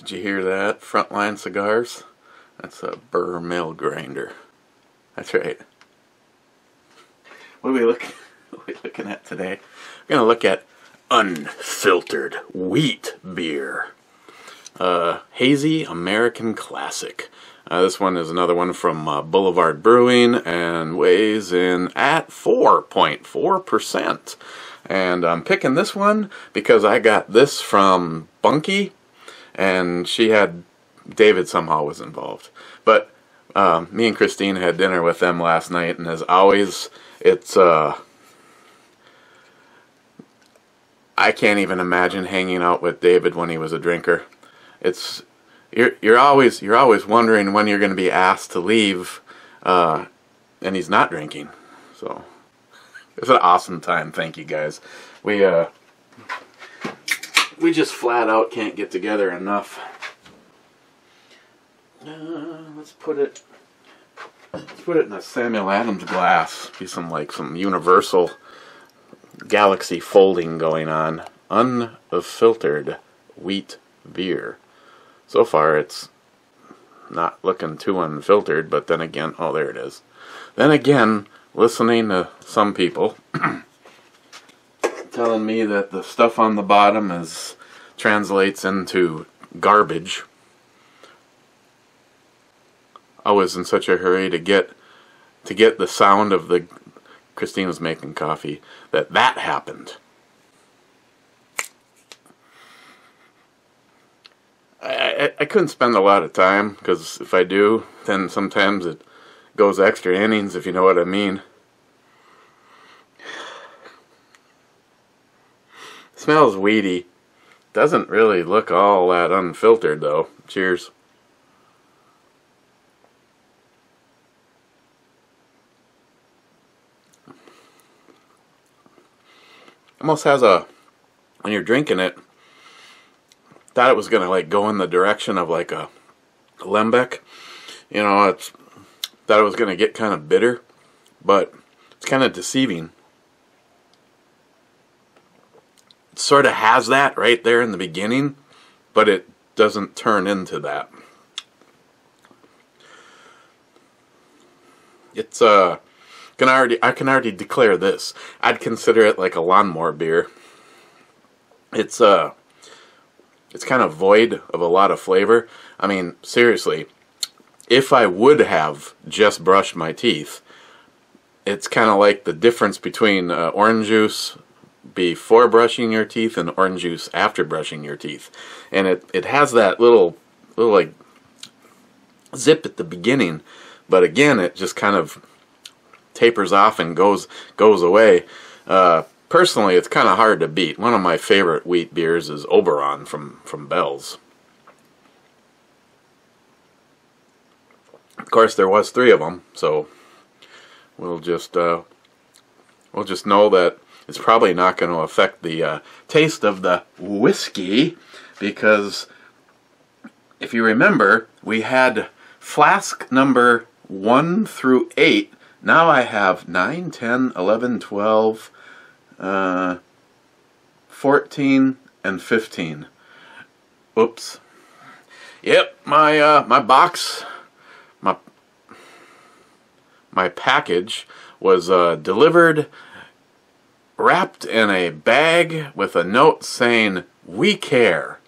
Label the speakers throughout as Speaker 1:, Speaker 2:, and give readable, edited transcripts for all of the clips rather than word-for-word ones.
Speaker 1: Did you hear that? Frontline Cigars? That's a burr mill grinder. That's right. What are we looking at today? We're going to look at unfiltered wheat beer. Hazy American Classic. This one is another one from Boulevard Brewing and weighs in at 4.4%. And I'm picking this one because I got this from Bunky, and she had, David somehow was involved. But me and Christine had dinner with them last night, and as always, it's, I can't even imagine hanging out with David when he was a drinker. It's, you're always wondering when you're going to be asked to leave, and he's not drinking. So it's an awesome time. Thank you guys. We just flat out can't get together enough. Let's put it in a Samuel Adams glass. Be some universal galaxy folding going on. Unfiltered wheat beer. So far it's not looking too unfiltered, but then again, oh, there it is. Then again, listening to some people telling me that the stuff on the bottom translates into garbage. I was in such a hurry to get the sound of the Christine was making coffee that happened. I couldn't spend a lot of time, because if I do, then sometimes it goes extra innings, if you know what I mean. Smells weedy. Doesn't really look all that unfiltered though. Cheers. Almost has a, when you're drinking it, thought it was gonna like go in the direction of like a Lembeck. You know, thought it was gonna get kind of bitter, but it's kind of deceiving. It sort of has that right there in the beginning, but it doesn't turn into that. It's I can already declare this. I'd consider it like a lawnmower beer. It's kind of void of a lot of flavor. I mean, seriously, if I would have just brushed my teeth, it's kind of like the difference between orange juice before brushing your teeth and orange juice after brushing your teeth. And it has that little like zip at the beginning, but again, it just kind of tapers off and goes away. Personally, it's kind of hard to beat. One of my favorite wheat beers is Oberon from Bell's. Of course, there was 3 of them, so we'll just know that it's probably not going to affect the taste of the whiskey, because if you remember, we had flask number 1 through 8. Now I have 9, 10, 11, 12, 14, and 15. Oops. Yep, my box, my package was delivered, wrapped in a bag with a note saying, "We care."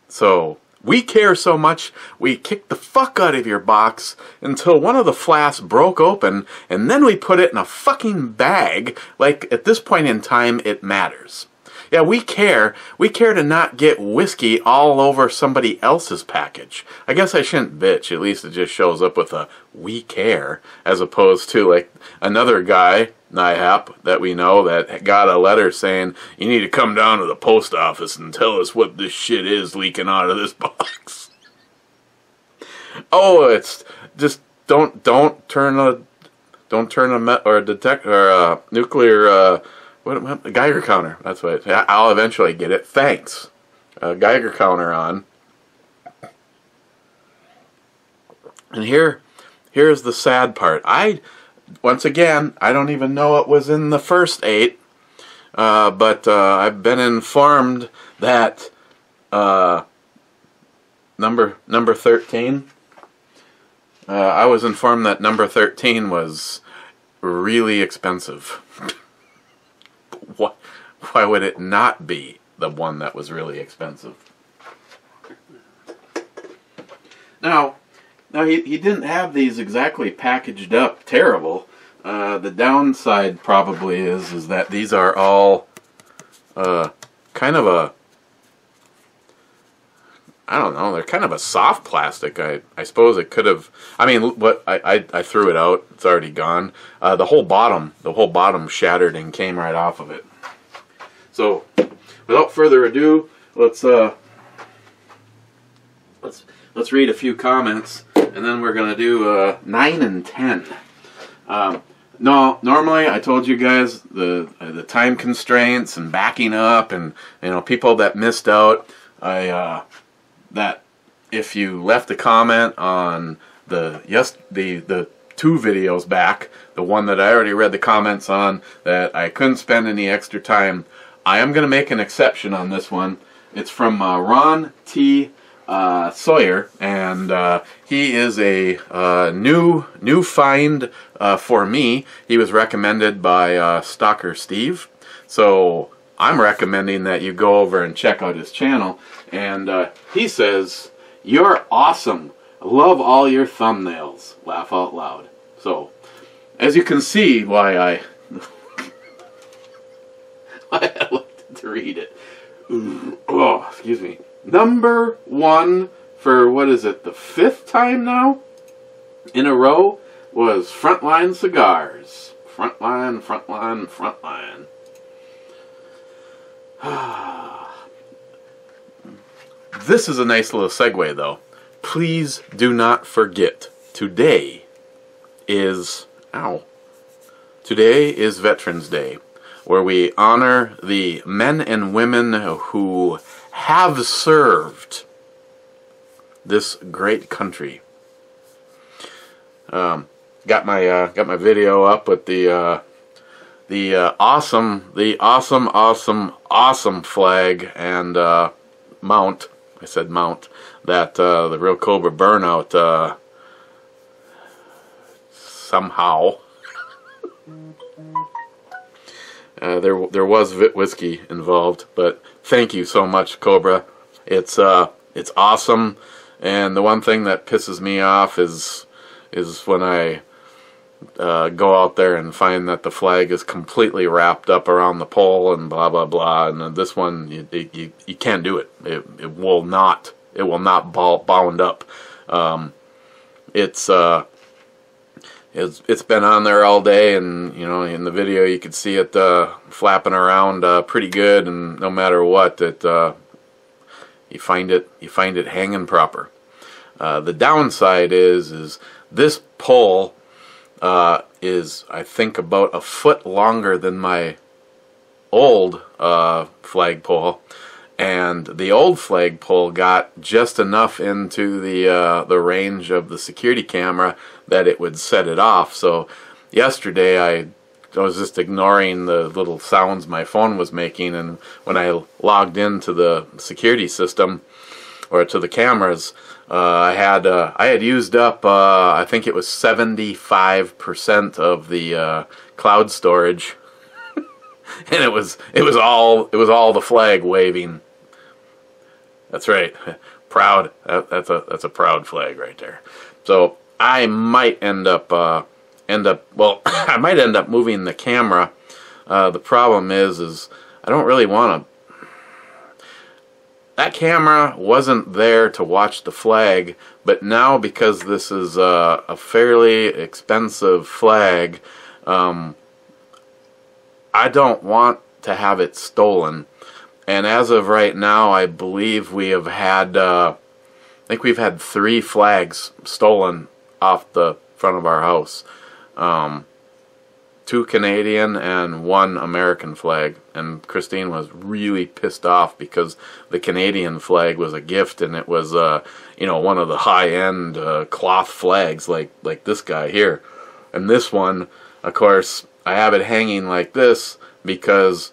Speaker 1: So, we care so much, we kicked the fuck out of your box until one of the flasks broke open, and then we put it in a fucking bag, like at this point in time it matters. Yeah, we care. We care to not get whiskey all over somebody else's package. I guess I shouldn't bitch. At least it just shows up with a "we care," as opposed to like another guy, NIHAP, that we know that got a letter saying, "You need to come down to the post office and tell us what this shit is leaking out of this box." Oh, it's just don't turn a nuclear Geiger counter. That's what I'll eventually get it. Thanks. Geiger counter on. And here's the sad part. Once again, I don't even know what was in the first 8, but I've been informed that number 13. I was informed that number 13 was really expensive. Why would it not be the one that was really expensive? Now he didn't have these exactly packaged up terrible. The downside probably is that these are all kind of a, I don't know, they're kind of a soft plastic. I suppose it could have, I mean, what I threw it out. It's already gone. The whole bottom shattered and came right off of it. So, without further ado, let's read a few comments, and then we're gonna do 9 and 10. No, normally I told you guys the time constraints and backing up, and people that missed out. That if you left a comment on the 2 videos back, the one that I already read the comments on, that I couldn't spend any extra time, I am going to make an exception on this one. It's from Ron T. Sawyer, and he is a new find for me. He was recommended by Stalker Steve, so I'm recommending that you go over and check out his channel. And he says, "You're awesome. Love all your thumbnails. Laugh out loud." So, as you can see, why I liked to read it. Oh, excuse me. Number 1 for, what is it, the 5th time now in a row was Frontline Cigars. Frontline, Frontline, Frontline. This is a nice little segue, though. Please do not forget, today is Veterans Day, where we honor the men and women who have served this great country. Got my video up with the awesome flag and mount. I said mount, that the Real Cobra Burnout somehow there was whiskey involved, but thank you so much, Cobra. It's awesome, and the one thing that pisses me off is when I go out there and find that the flag is completely wrapped up around the pole and blah blah blah, and this one you can't do it. It will not bound up. It's been on there all day, and in the video you could see it flapping around pretty good, and no matter what, you find it hanging proper. The downside is this pole is, I think, about a foot longer than my old flagpole, and the old flagpole got just enough into the range of the security camera that it would set it off. So yesterday I was just ignoring the little sounds my phone was making, and when I logged into the security system, or to the cameras, I had used up I think it was 75% of the cloud storage, and it was all the flag waving. That's right, proud. That's a proud flag right there. So I might end up I might end up moving the camera. The problem is I don't really want to. That camera wasn't there to watch the flag, but now, because this is a fairly expensive flag, I don't want to have it stolen. And as of right now, I believe we have had, I think we've had 3 flags stolen off the front of our house. 2 Canadian and 1 American flag, and Christine was really pissed off because the Canadian flag was a gift, and it was one of the high-end cloth flags like this guy here. And this one, of course, I have it hanging like this because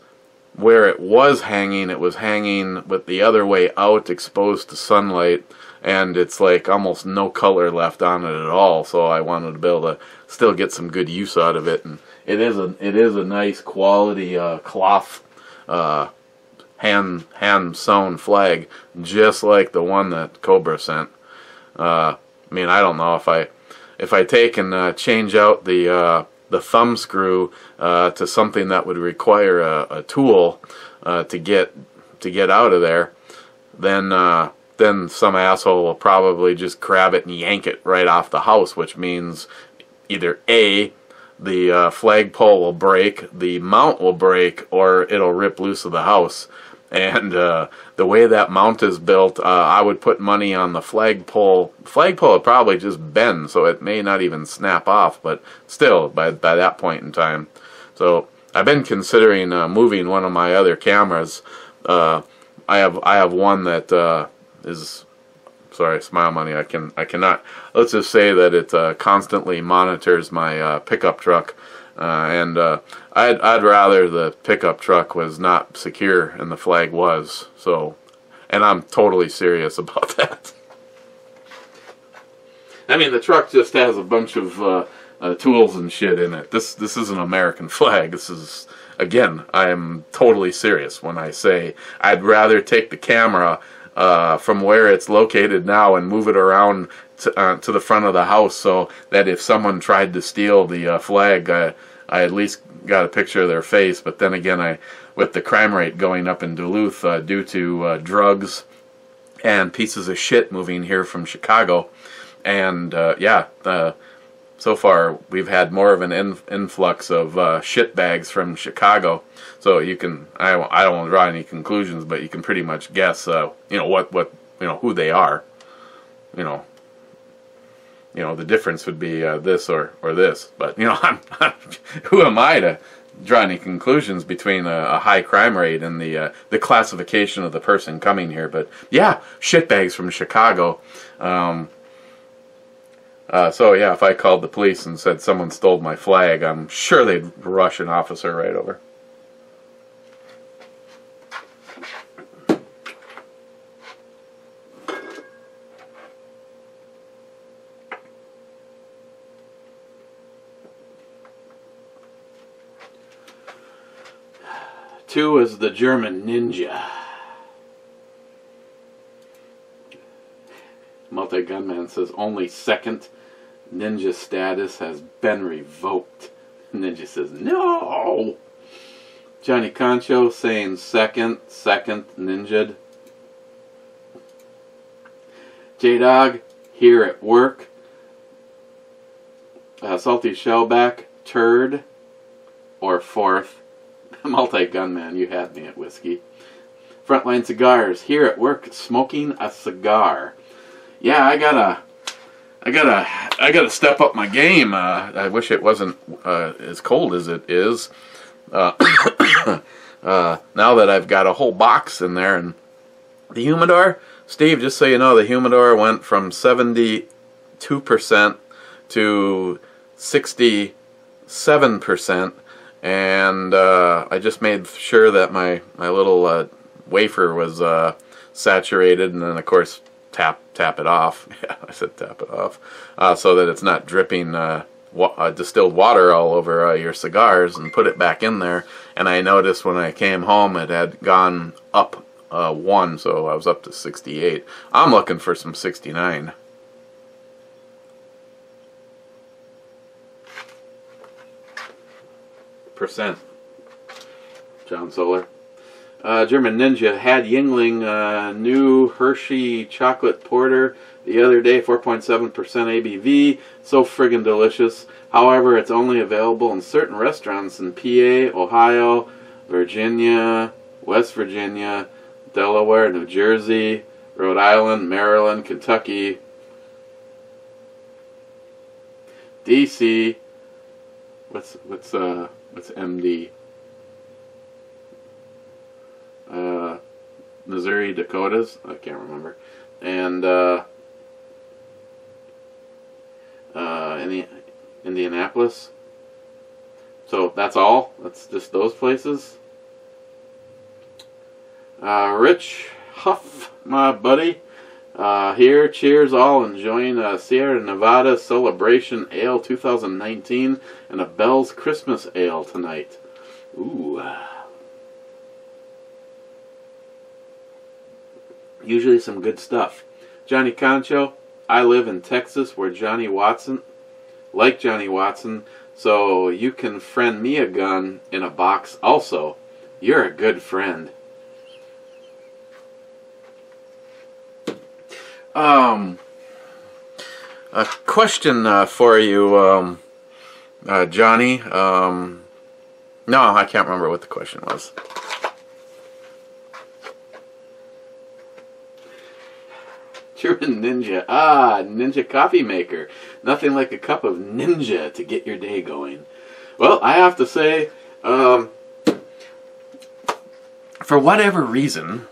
Speaker 1: where it was hanging with the other way out, exposed to sunlight, and it's like almost no color left on it at all. So I wanted to be able to still get some good use out of it, and it is a nice quality cloth hand sewn flag, just like the one that Cobra sent. I mean, I don't know if I take and change out the thumb screw to something that would require a tool to get out of there, then some asshole will probably just grab it and yank it right off the house, which means either A, the flagpole will break, the mount will break, or it'll rip loose of the house. And the way that mount is built, I would put money on the flagpole. Flagpole would probably just bend, so it may not even snap off, but still, by that point in time. So I've been considering moving one of my other cameras. I have one that is, sorry, smile money. I cannot. Let's just say that it constantly monitors my pickup truck. And I'd rather the pickup truck was not secure and the flag was. So, and I'm totally serious about that. I mean, the truck just has a bunch of tools and shit in it. This is an American flag. This is, again, I am totally serious when I say I'd rather take the camera from where it's located now and move it around to the front of the house, so that if someone tried to steal the flag, I at least got a picture of their face. But then again, with the crime rate going up in Duluth due to drugs and pieces of shit moving here from Chicago, and so far we've had more of an influx of shit bags from Chicago. So you can, I don't want to draw any conclusions, but you can pretty much guess, who they are. The difference would be this or this. But who am I to draw any conclusions between a high crime rate and the classification of the person coming here? But yeah, shitbags from Chicago. So yeah, if I called the police and said someone stole my flag, I'm sure they'd rush an officer right over. Two is the German Ninja. Multi-Gunman says only second. Ninja status has been revoked. Ninja says no. Johnny Concho saying second ninja'd. J-Dog here at work. Salty Shellback turd or fourth. Multi-Gunman, you had me at whiskey. Frontline Cigars here at work smoking a cigar. Yeah, I gotta step up my game. I wish it wasn't as cold as it is. Now that I've got a whole box in there, and the humidor, Steve, just so you know, the humidor went from 72% to 67%. And I just made sure that my little wafer was saturated, and then of course tap it off. Yeah, I said tap it off, so that it's not dripping distilled water all over your cigars, and put it back in there. And I noticed when I came home it had gone up 1, so I was up to 68. I'm looking for some 69. Percent. John Solar. German Ninja had Yingling new Hershey chocolate porter the other day, 4.7% ABV. So friggin' delicious. However, it's only available in certain restaurants in PA, Ohio, Virginia, West Virginia, Delaware, New Jersey, Rhode Island, Maryland, Kentucky, DC. What's MD? Missouri, Dakotas, I can't remember, and Indianapolis. So that's all. That's just those places. Rich Huff, my buddy, Here, cheers all, enjoying Sierra Nevada Celebration Ale 2019 and a Bell's Christmas Ale tonight. Ooh. Usually some good stuff. Johnny Concho, I live in Texas where Johnny Watson, like Johnny Watson, so you can friend me a gun in a box also. You're a good friend. A question for you, Johnny. No, I can't remember what the question was. German Ninja. Ah, Ninja coffee maker. Nothing like a cup of Ninja to get your day going. Well, I have to say, for whatever reason,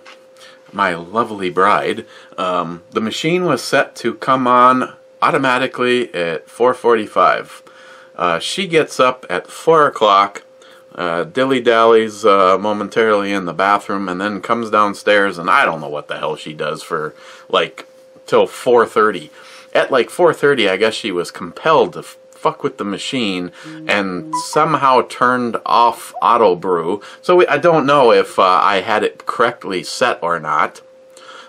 Speaker 1: my lovely bride, the machine was set to come on automatically at 4:45. She gets up at 4 o'clock, dilly-dallies momentarily in the bathroom, and then comes downstairs, and I don't know what the hell she does for, like, till 4:30. At, like, 4:30, I guess she was compelled to fuck with the machine and somehow turned off auto brew. So I don't know if I had it correctly set or not.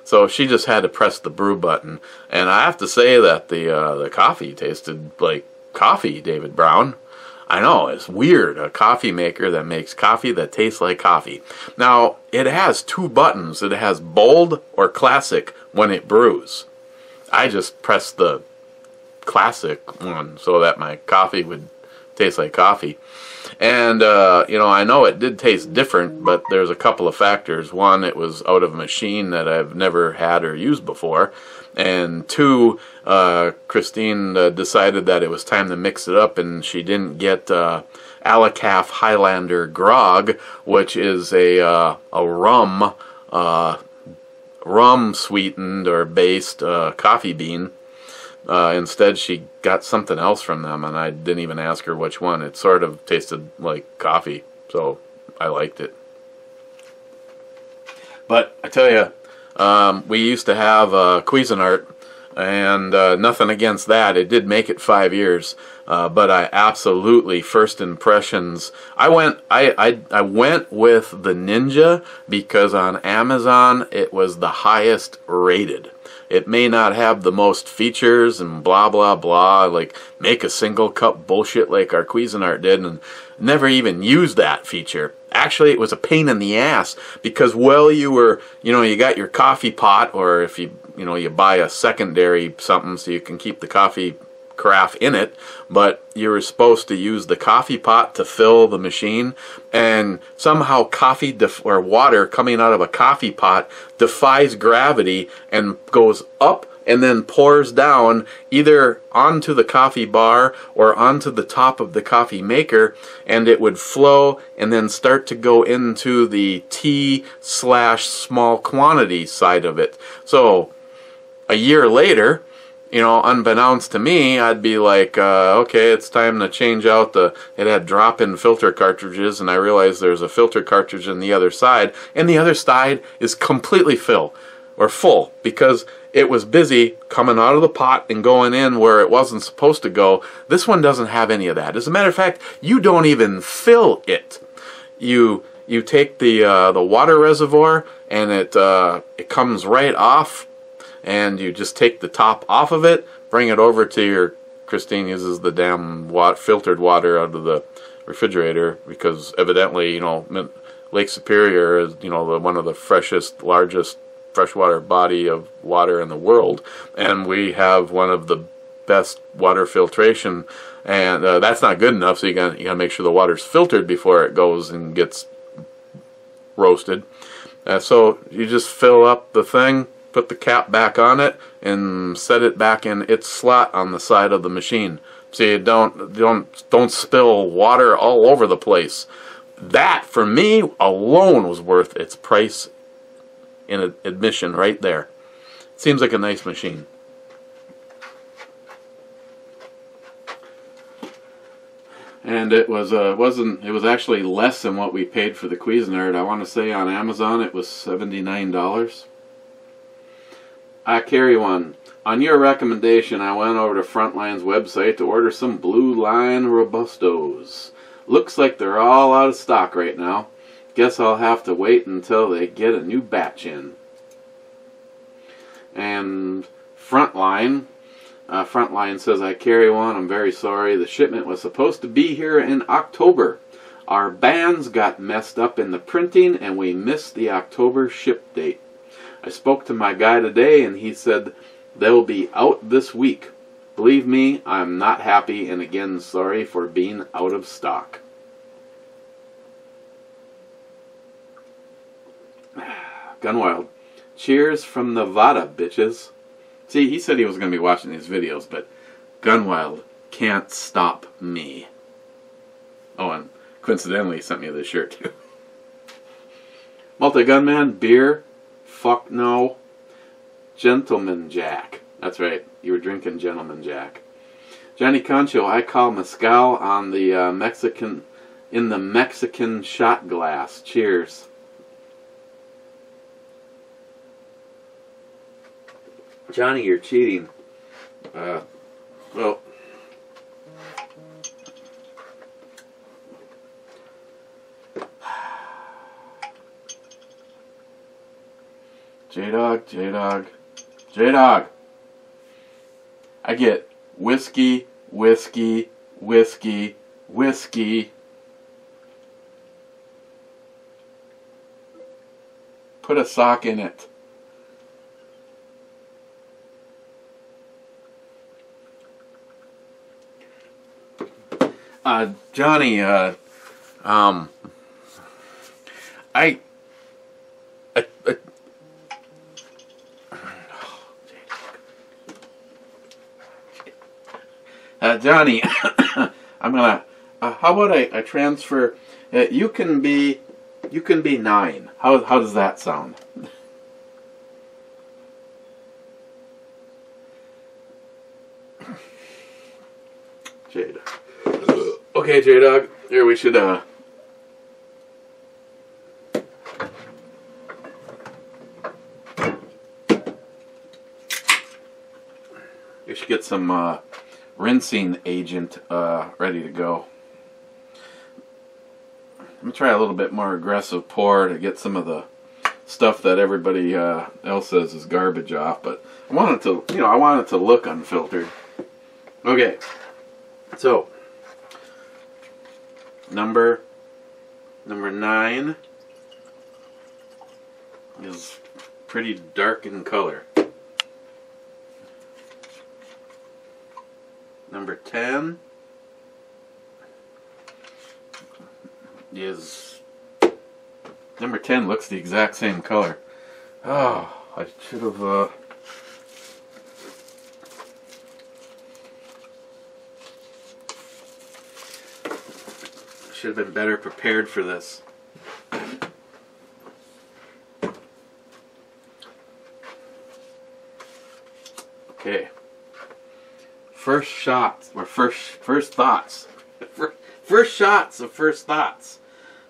Speaker 1: So she just had to press the brew button, and I have to say that the coffee tasted like coffee, David Brown. I know, it's weird, a coffee maker that makes coffee that tastes like coffee. Now, it has two buttons. It has bold or classic when it brews. I just pressed the classic one so that my coffee would taste like coffee. And, you know, I know it did taste different, but there's a couple of factors. One, it was out of a machine that I've never had or used before. And two, Christine decided that it was time to mix it up, and she didn't get Alacaf Highlander Grog, which is a rum sweetened or based coffee bean. Instead, she got something else from them, and I didn't even ask her which one. It sort of tasted like coffee, so I liked it. But I tell you, we used to have Cuisinart, and nothing against that. It did make it 5 years, but I absolutely, first impressions, I went with the Ninja because on Amazon it was the highest rated. It may not have the most features and blah blah blah, like make a single cup bullshit like our Cuisinart did, and never even used that feature. Actually, it was a pain in the ass because while you were, you know, you got your coffee pot, or if you buy a secondary something so you can keep the coffee carafe in it, but you were supposed to use the coffee pot to fill the machine, and somehow coffee or water coming out of a coffee pot defies gravity and goes up and then pours down either onto the coffee bar or onto the top of the coffee maker, and it would flow and then start to go into the tea/small quantity side of it. So a year later, you know, unbeknownst to me, I'd be like, okay, it's time to change out it had drop-in filter cartridges, and I realized there's a filter cartridge on the other side, and the other side is completely full, because it was busy coming out of the pot and going in where it wasn't supposed to go. This one doesn't have any of that. As a matter of fact, you don't even fill it. You take the water reservoir, and it comes right off, and you just take the top off of it, bring it over to your, Christine uses the damn filtered water out of the refrigerator because evidently, you know, Lake Superior is, you know, one of the freshest, largest freshwater body of water in the world, and we have one of the best water filtration, and that's not good enough, so you gotta make sure the water's filtered before it goes and gets roasted. So you just fill up the thing, put the cap back on it, and set it back in its slot on the side of the machine, so you don't spill water all over the place. That, for me alone, was worth its price in admission right there. Seems like a nice machine. And it was it was actually less than what we paid for the Cuisinart. I want to say on Amazon it was $79. I carry one. On your recommendation, I went over to Frontline's website to order some Blue Line Robustos. Looks like they're all out of stock right now. Guess I'll have to wait until they get a new batch in. And Frontline says, I carry one. I'm very sorry. The shipment was supposed to be here in October. Our bands got messed up in the printing and we missed the October ship date. I spoke to my guy today and he said they'll be out this week. Believe me, I'm not happy, and again, sorry for being out of stock. Gunwild. Cheers from Nevada, bitches. See, he said he was going to be watching these videos, but Gunwild can't stop me. Oh, and coincidentally, he sent me this shirt, too. Multi-Gunman, beer. Fuck no. Gentleman Jack. That's right. You were drinking Gentleman Jack. Johnny Concho, I call mezcal on the Mexican shot glass. Cheers. Johnny, you're cheating. Well. J-Dog, J-Dog, J-Dog. I get whiskey, whiskey, whiskey, whiskey. Put a sock in it. Johnny, Johnny, I'm gonna. How about I transfer? You can be 9. How does that sound? J-Dog. Okay, J-Dog. Here we should get some rinsing agent ready to go. I'm gonna try a little bit more aggressive pour to get some of the stuff that everybody else says is garbage off, but I want it to, I want it to look unfiltered. Okay, so number 9 is pretty dark in color. Number 10 is... Number 10 looks the exact same color. Oh, I should have... should have been better prepared for this. Okay. First shots, or first thoughts. First shots of first thoughts.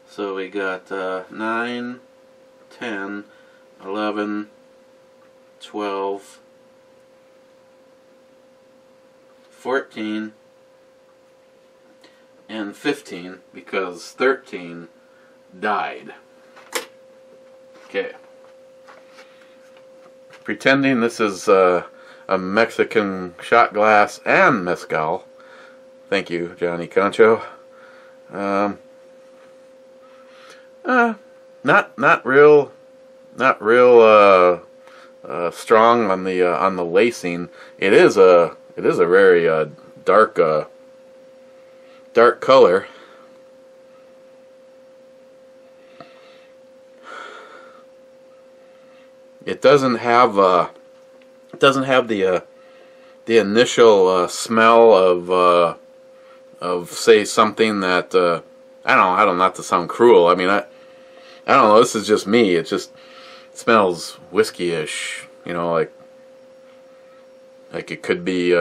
Speaker 1: So we got 9, 10, 11, 12, 14, and 15, because 13 died. Okay. Pretending this is a Mexican shot glass and mezcal. Thank you, Johnny Concho. Not real strong on the lacing. It is a very dark color. It doesn't have the initial smell of say something that I don't know, not to sound cruel. I mean, I don't know, this is just me. It just smells whiskey-ish, like it could be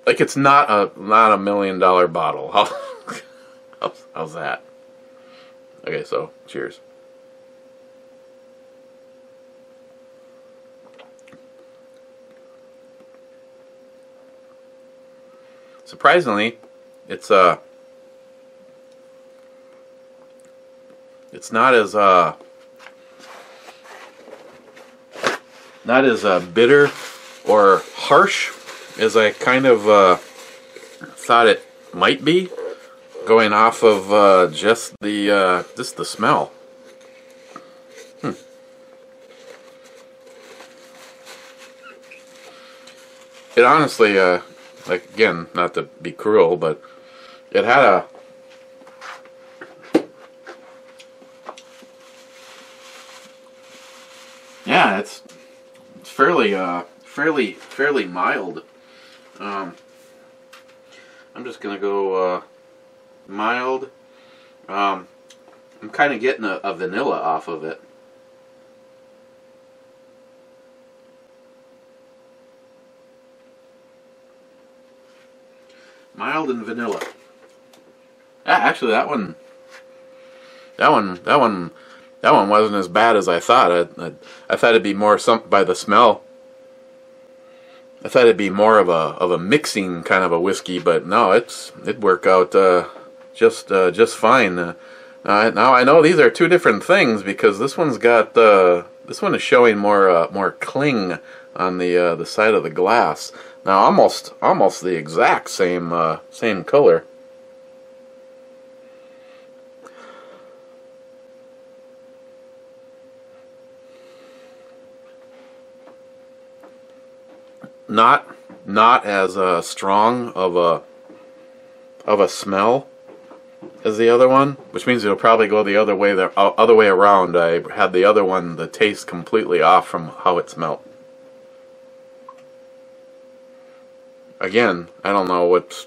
Speaker 1: it's not a $1 million bottle. How's that? Okay, so cheers. surprisingly, it's not as bitter or harsh as I kind of thought it might be, going off of just the smell. It honestly, like, again, not to be cruel, but it had a it's fairly mild. I'm just gonna go mild. I'm kind of getting a vanilla off of it. Mild and vanilla. Actually, that one wasn't as bad as I thought. I thought it'd be more by the smell. I thought it'd be more of a mixing kind of a whiskey, but no, it'd work out just fine. Now I know these are two different things, because this one is showing more cling on the side of the glass. Now almost the exact same color. Not as strong of a smell as the other one, which means it'll probably go the other way around. I had the other one, the taste completely off from how it smelled. Again, I don't know what.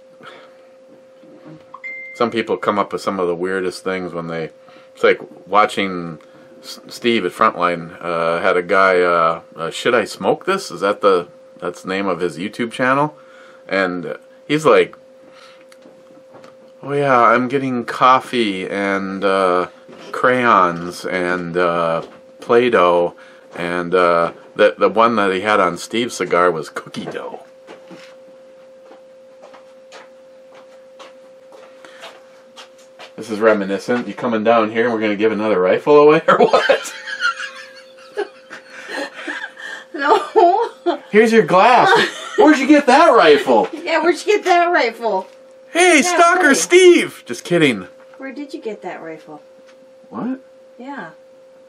Speaker 1: Some people come up with some of the weirdest things when they. It's like watching Steve at Frontline had a guy. Should I smoke this? That's the name of his YouTube channel, and he's like, "Oh yeah, I'm getting coffee and crayons and Play-Doh, and the one that he had on Steve's cigar was cookie dough." This is reminiscent. You coming down here and we're going to give another rifle away, or what?
Speaker 2: No.
Speaker 1: Here's your glass. Where'd you get that rifle?
Speaker 2: Yeah, where'd you get that rifle?
Speaker 1: Hey,
Speaker 2: yeah,
Speaker 1: Stalker
Speaker 2: really.
Speaker 1: Steve! Just kidding.
Speaker 2: Where did you get that rifle?
Speaker 1: What?
Speaker 2: Yeah.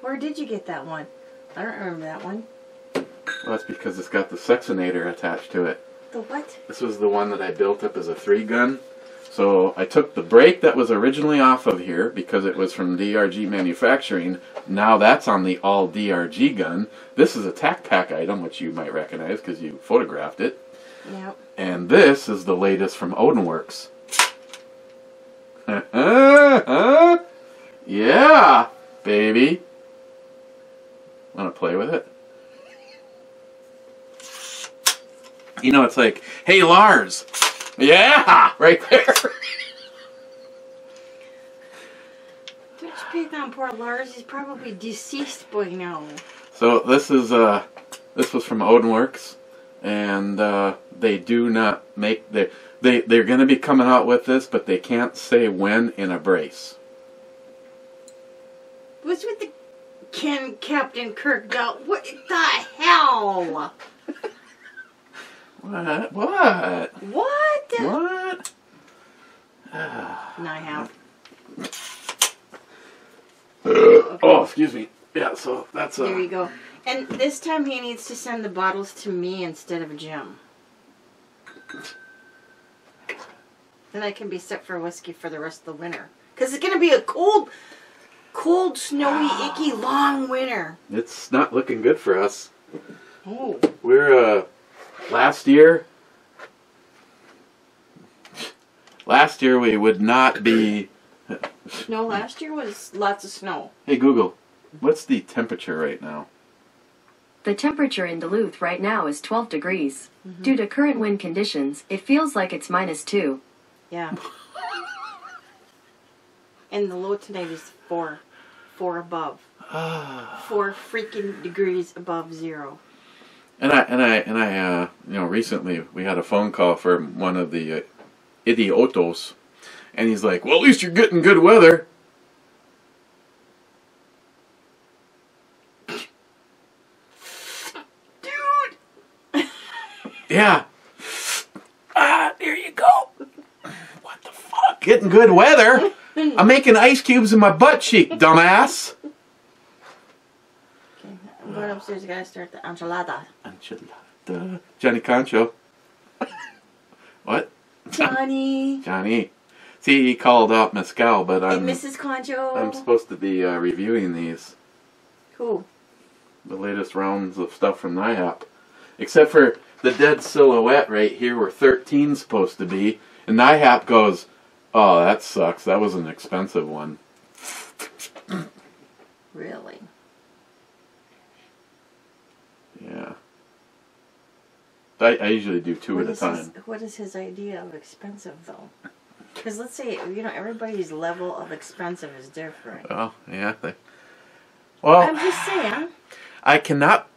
Speaker 2: Where did you get that one? I don't remember that one.
Speaker 1: Well, that's because it's got the Sexinator attached to it.
Speaker 2: The what?
Speaker 1: This was the one that I built up as a 3-gun. So I took the brake that was originally off of here because it was from DRG Manufacturing. Now that's on the all DRG gun. This is a tac pack item, which you might recognize because you photographed it.
Speaker 2: Yep.
Speaker 1: And this is the latest from Odinworks. Yeah, baby. Want to play with it? You know, it's like, hey, Lars. Yeah, right there.
Speaker 2: Don't you pick on poor Lars? He's probably deceased by now.
Speaker 1: So this was from Odinworks, and they do not make they're going to be coming out with this, but they can't say when in a brace.
Speaker 2: What's with the Captain Kirk Belt? What the hell?
Speaker 1: What?
Speaker 2: What?
Speaker 1: What?
Speaker 2: And I have.
Speaker 1: Okay. Oh, excuse me. Yeah, so that's
Speaker 2: There you go. And this time he needs to send the bottles to me instead of Jim. Then I can be set for whiskey for the rest of the winter. Because it's going to be a cold, snowy, icky, long winter.
Speaker 1: It's not looking good for us.
Speaker 2: Oh.
Speaker 1: We're last year we would not be.
Speaker 2: No, last year was lots of snow.
Speaker 1: Hey Google, what's the temperature right now?
Speaker 3: The temperature in Duluth right now is 12 degrees. Due to current wind conditions, it feels like it's -2.
Speaker 2: Yeah. And the low tonight is 4 above. 4 freaking degrees above zero.
Speaker 1: And I, you know, recently we had a phone call from one of the idiotos. And he's like, well, at least you're getting good weather.
Speaker 2: Dude!
Speaker 1: Yeah. There you go. What the fuck? Getting good weather? I'm making ice cubes in my butt cheek, dumbass.
Speaker 2: Okay, I'm going upstairs. I gotta start the enchilada.
Speaker 1: Enchilada. Johnny Concho. What?
Speaker 2: Johnny.
Speaker 1: Johnny. See, he called out Mescal, but
Speaker 2: Hey, Mrs. Concho.
Speaker 1: I'm supposed to be reviewing these.
Speaker 2: Who?
Speaker 1: The latest rounds of stuff from NIHAP. Except for the dead silhouette right here where 13's supposed to be. And NIHAP goes, oh, that sucks. That was an expensive one.
Speaker 2: Really?
Speaker 1: Yeah. I usually do two at a time.
Speaker 2: What is his idea of expensive, though? Because let's say, you know, everybody's level of expensive is different.
Speaker 1: Oh, yeah. Well,
Speaker 2: I'm just saying.
Speaker 1: I cannot,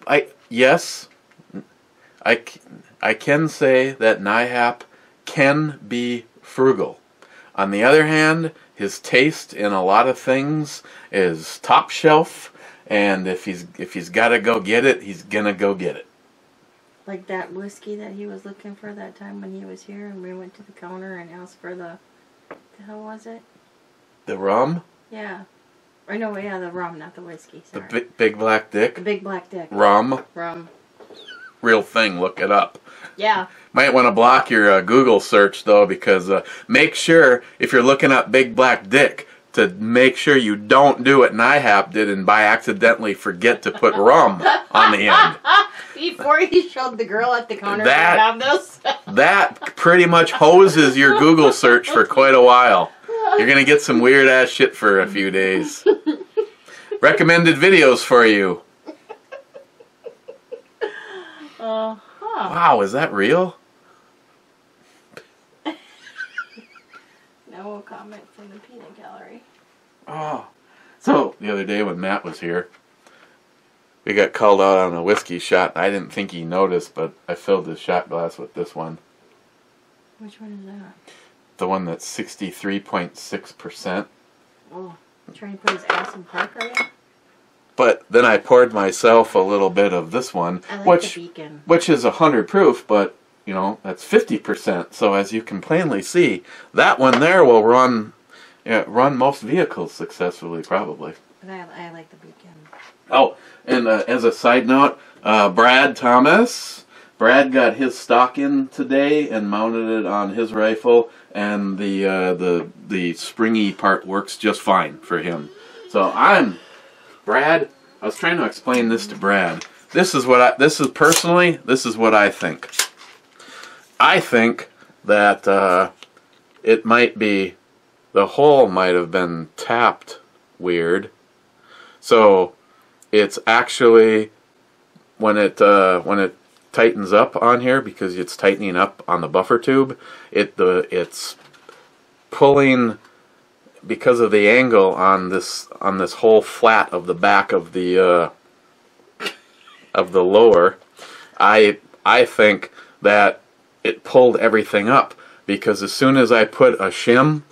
Speaker 1: yes, I can say that NIHAP can be frugal. On the other hand, his taste in a lot of things is top shelf, and if he's got to go get it, he's gonna go get it.
Speaker 2: Like that whiskey that he was looking for that time when he was here, and we went to the counter and asked for the hell was it?
Speaker 1: The rum?
Speaker 2: Yeah. Or no, yeah, the rum, not the whiskey. Sorry.
Speaker 1: The big black dick?
Speaker 2: The big black dick.
Speaker 1: Rum?
Speaker 2: Rum.
Speaker 1: Real thing, look it up.
Speaker 2: Yeah.
Speaker 1: Might want to block your Google search, though, because make sure, if you're looking up big black dick, to make sure you don't do what NIHAP did and by accidentally forget to put rum on the end.
Speaker 2: Before he showed the girl at the counter this.
Speaker 1: That pretty much hoses your Google search for quite a while. You're going to get some weird ass shit for a few days. Recommended videos for you. Wow, is that real?
Speaker 2: No comment from the peanut gallery.
Speaker 1: Oh. So, the other day when Matt was here, we got called out on a whiskey shot. I didn't think he noticed, but I filled his shot glass with this one.
Speaker 2: Which one is that?
Speaker 1: The one that's 63.6%.
Speaker 2: Oh, trying to put his ass in park, are you?
Speaker 1: But then I poured myself a little bit of this one,
Speaker 2: I like
Speaker 1: which
Speaker 2: the beacon.
Speaker 1: Which is 100 proof, but you know that's 50%. So as you can plainly see, that one there will run most vehicles successfully, probably.
Speaker 2: But I like the beacon.
Speaker 1: Oh, and as a side note, Brad Thomas. Brad got his stock in today and mounted it on his rifle, and the springy part works just fine for him. So Brad, I was trying to explain this to Brad. This is what I think. I think that it might be, the hole might have been tapped weird. So it's actually, when it tightens up on here, because it's tightening up on the buffer tube, it's pulling, because of the angle on this whole flat of the back of the lower. I think that it pulled everything up, because as soon as I put a shim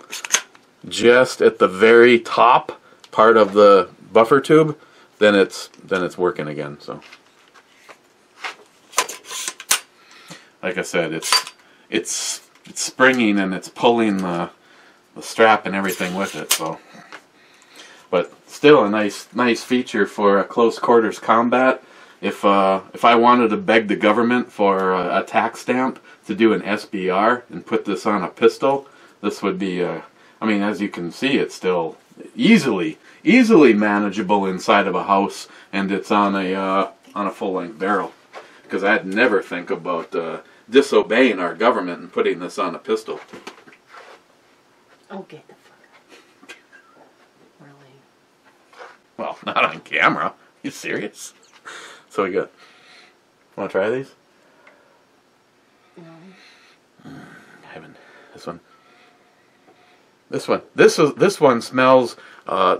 Speaker 1: just at the very top part of the buffer tube, then it's working again. So like I said, it's springing and it's pulling the strap and everything with it. So, but still a nice feature for a close quarters combat. If I wanted to beg the government for a tax stamp to do an SBR and put this on a pistol, this would be I mean, as you can see, it's still easily manageable inside of a house, and it's on a full-length barrel. Because I'd never think about disobeying our government and putting this on a pistol.
Speaker 2: Oh, get the fuck out. Really?
Speaker 1: Well, not on camera. You serious? So we got. Want to try these?
Speaker 2: No.
Speaker 1: I haven't. This one. This one smells.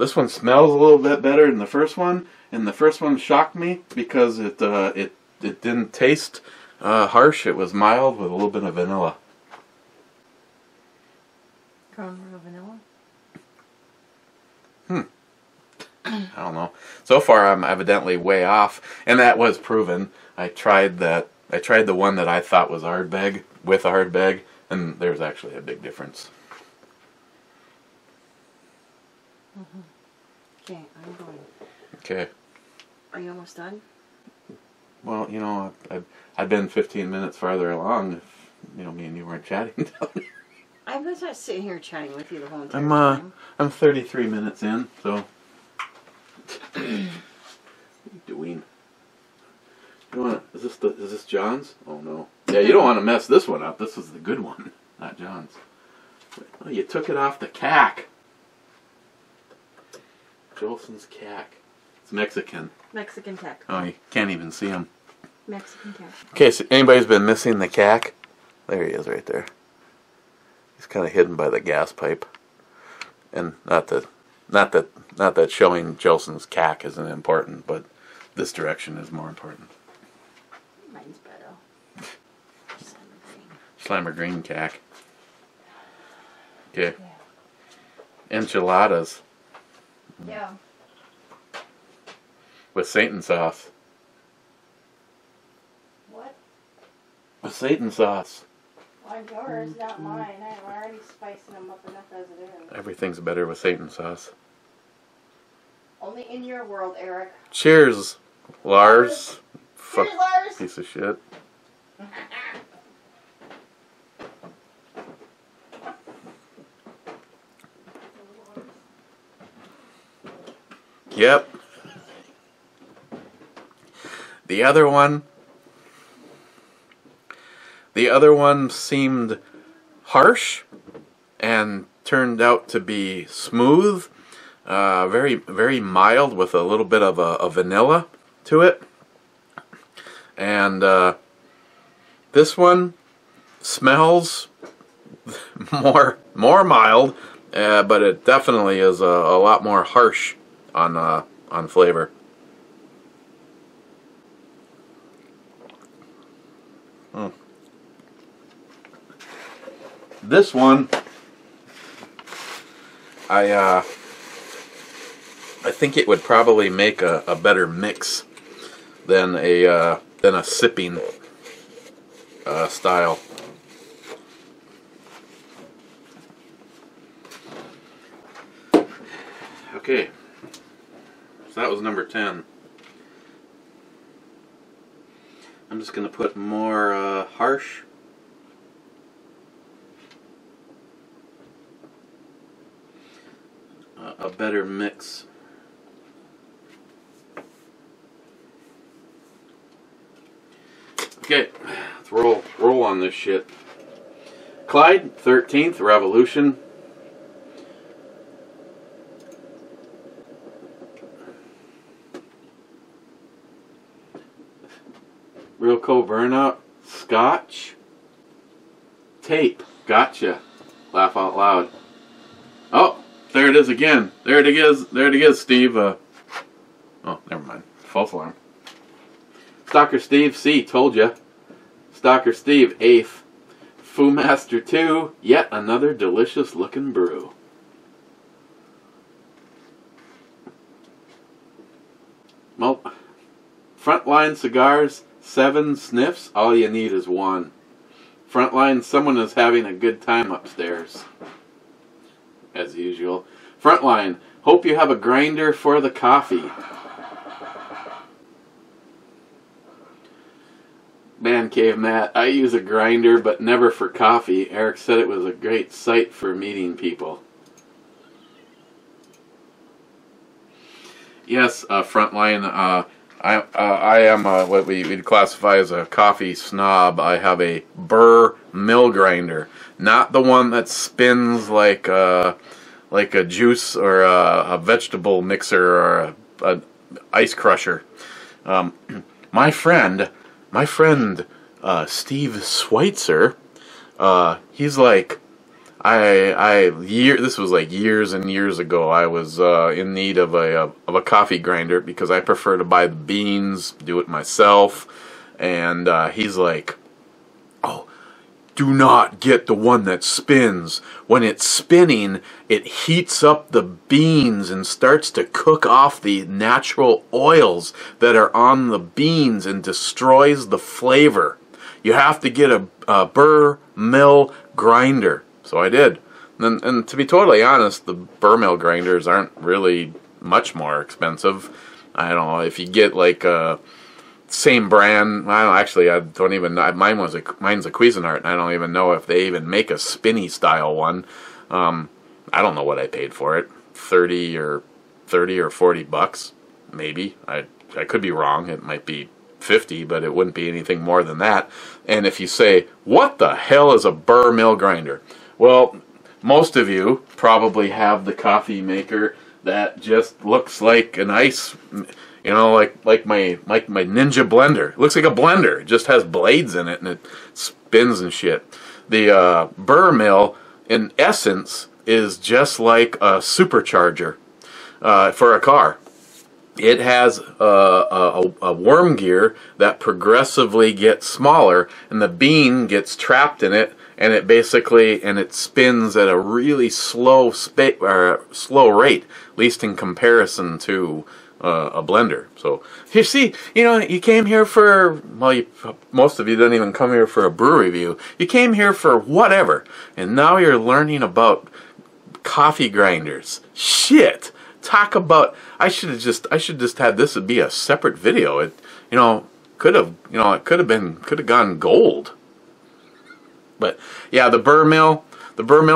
Speaker 1: This one smells a little bit better than the first one, and the first one shocked me because it didn't taste harsh. It was mild with a little bit of vanilla.
Speaker 2: Crown Royal Vanilla.
Speaker 1: I don't know. So far, I'm evidently way off, and that was proven. I tried that. I tried the one that I thought was Ardbeg with Ardbeg, and there's actually a big difference.
Speaker 2: Okay, I'm going.
Speaker 1: Okay.
Speaker 2: Are you almost done?
Speaker 1: Well, you know, I've been 15 minutes farther along. If you know, me and you weren't chatting down here.
Speaker 2: I was not sitting here chatting with you the whole entire time.
Speaker 1: I'm 33 minutes in, so. What are you doing? You wanna, is this John's? Oh no. Yeah, you don't want to mess this one up. This is the good one, not John's. Oh, you took it off the cack. Jolson's cack. It's Mexican.
Speaker 2: Mexican tack.
Speaker 1: Oh, you can't even see him.
Speaker 2: Mexican tack.
Speaker 1: Okay, so anybody's been missing the cack? There he is, right there. He's kind of hidden by the gas pipe, and not that showing Jolson's cack isn't important, but this direction is more important.
Speaker 2: Mine's better.
Speaker 1: Slimer green cack. Okay. Enchiladas
Speaker 2: Yeah.
Speaker 1: with Satan sauce.
Speaker 2: What?
Speaker 1: With Satan sauce.
Speaker 2: On yours, not mine. I'm already spicing them up enough as it is.
Speaker 1: Everything's better with Satan sauce.
Speaker 2: Only in your world, Eric.
Speaker 1: Cheers, Lars. Fuck,
Speaker 2: Cheers, Lars.
Speaker 1: piece of shit. Yep. The other one seemed harsh and turned out to be smooth, very, very mild with a little bit of a vanilla to it. And this one smells more mild, but it definitely is a lot more harsh on flavor. This one, I think it would probably make a better mix than a sipping style. Okay, so that was number 10. I'm just going to put more harsh. A better mix. Okay, let's roll on this shit. Clyde, 13th Revolution. Real cold burnout. Scotch. Tape. Gotcha. Laugh out loud. Oh, there it is again. There it is, Steve. Oh, never mind. False alarm. Stalker Steve C. Told ya. Stalker Steve, 8th. Foo Master 2. Yet another delicious looking brew. Frontline Cigars, 7 sniffs. All you need is 1. Frontline, someone is having a good time upstairs. As usual. Frontline, hope you have a grinder for the coffee. Man Cave Matt, I use a grinder but never for coffee. Eric said it was a great site for meeting people. Yes, Frontline, I am what we'd classify as a coffee snob. I have a Burr mill grinder, not the one that spins like a juice or a vegetable mixer or a ice crusher. My friend Steve Schweitzer, he's like, this was like years and years ago. I was in need of a coffee grinder because I prefer to buy the beans, do it myself, and he's like, oh, do not get the one that spins. When it's spinning, it heats up the beans and starts to cook off the natural oils that are on the beans and destroys the flavor. You have to get a Burr mill grinder. So I did. And to be totally honest, the Burr mill grinders aren't really much more expensive. I don't know, if you get like a same brand, I don't even know. Mine's a Cuisinart, and I don't even know if they even make a spinny style one. I don't know what I paid for it. 30 or $40, maybe. I could be wrong. It might be 50, but it wouldn't be anything more than that. And if you say, what the hell is a Burr mill grinder? Well, most of you probably have the coffee maker that just looks like an ice, you know, like my Ninja blender. It looks like a blender. It just has blades in it and it spins and shit. The Burr mill, in essence, is just like a supercharger for a car. It has a worm gear that progressively gets smaller, and the bean gets trapped in it, and it spins at a really slow rate, at least in comparison to a blender. So you see, you know, you came here for, well, most of you don't even come here for a brew review. You came here for whatever, and now you're learning about coffee grinders. Shit. Talk about, I should just had this be a separate video. It, you know, could have gone gold. But yeah, the Burr mill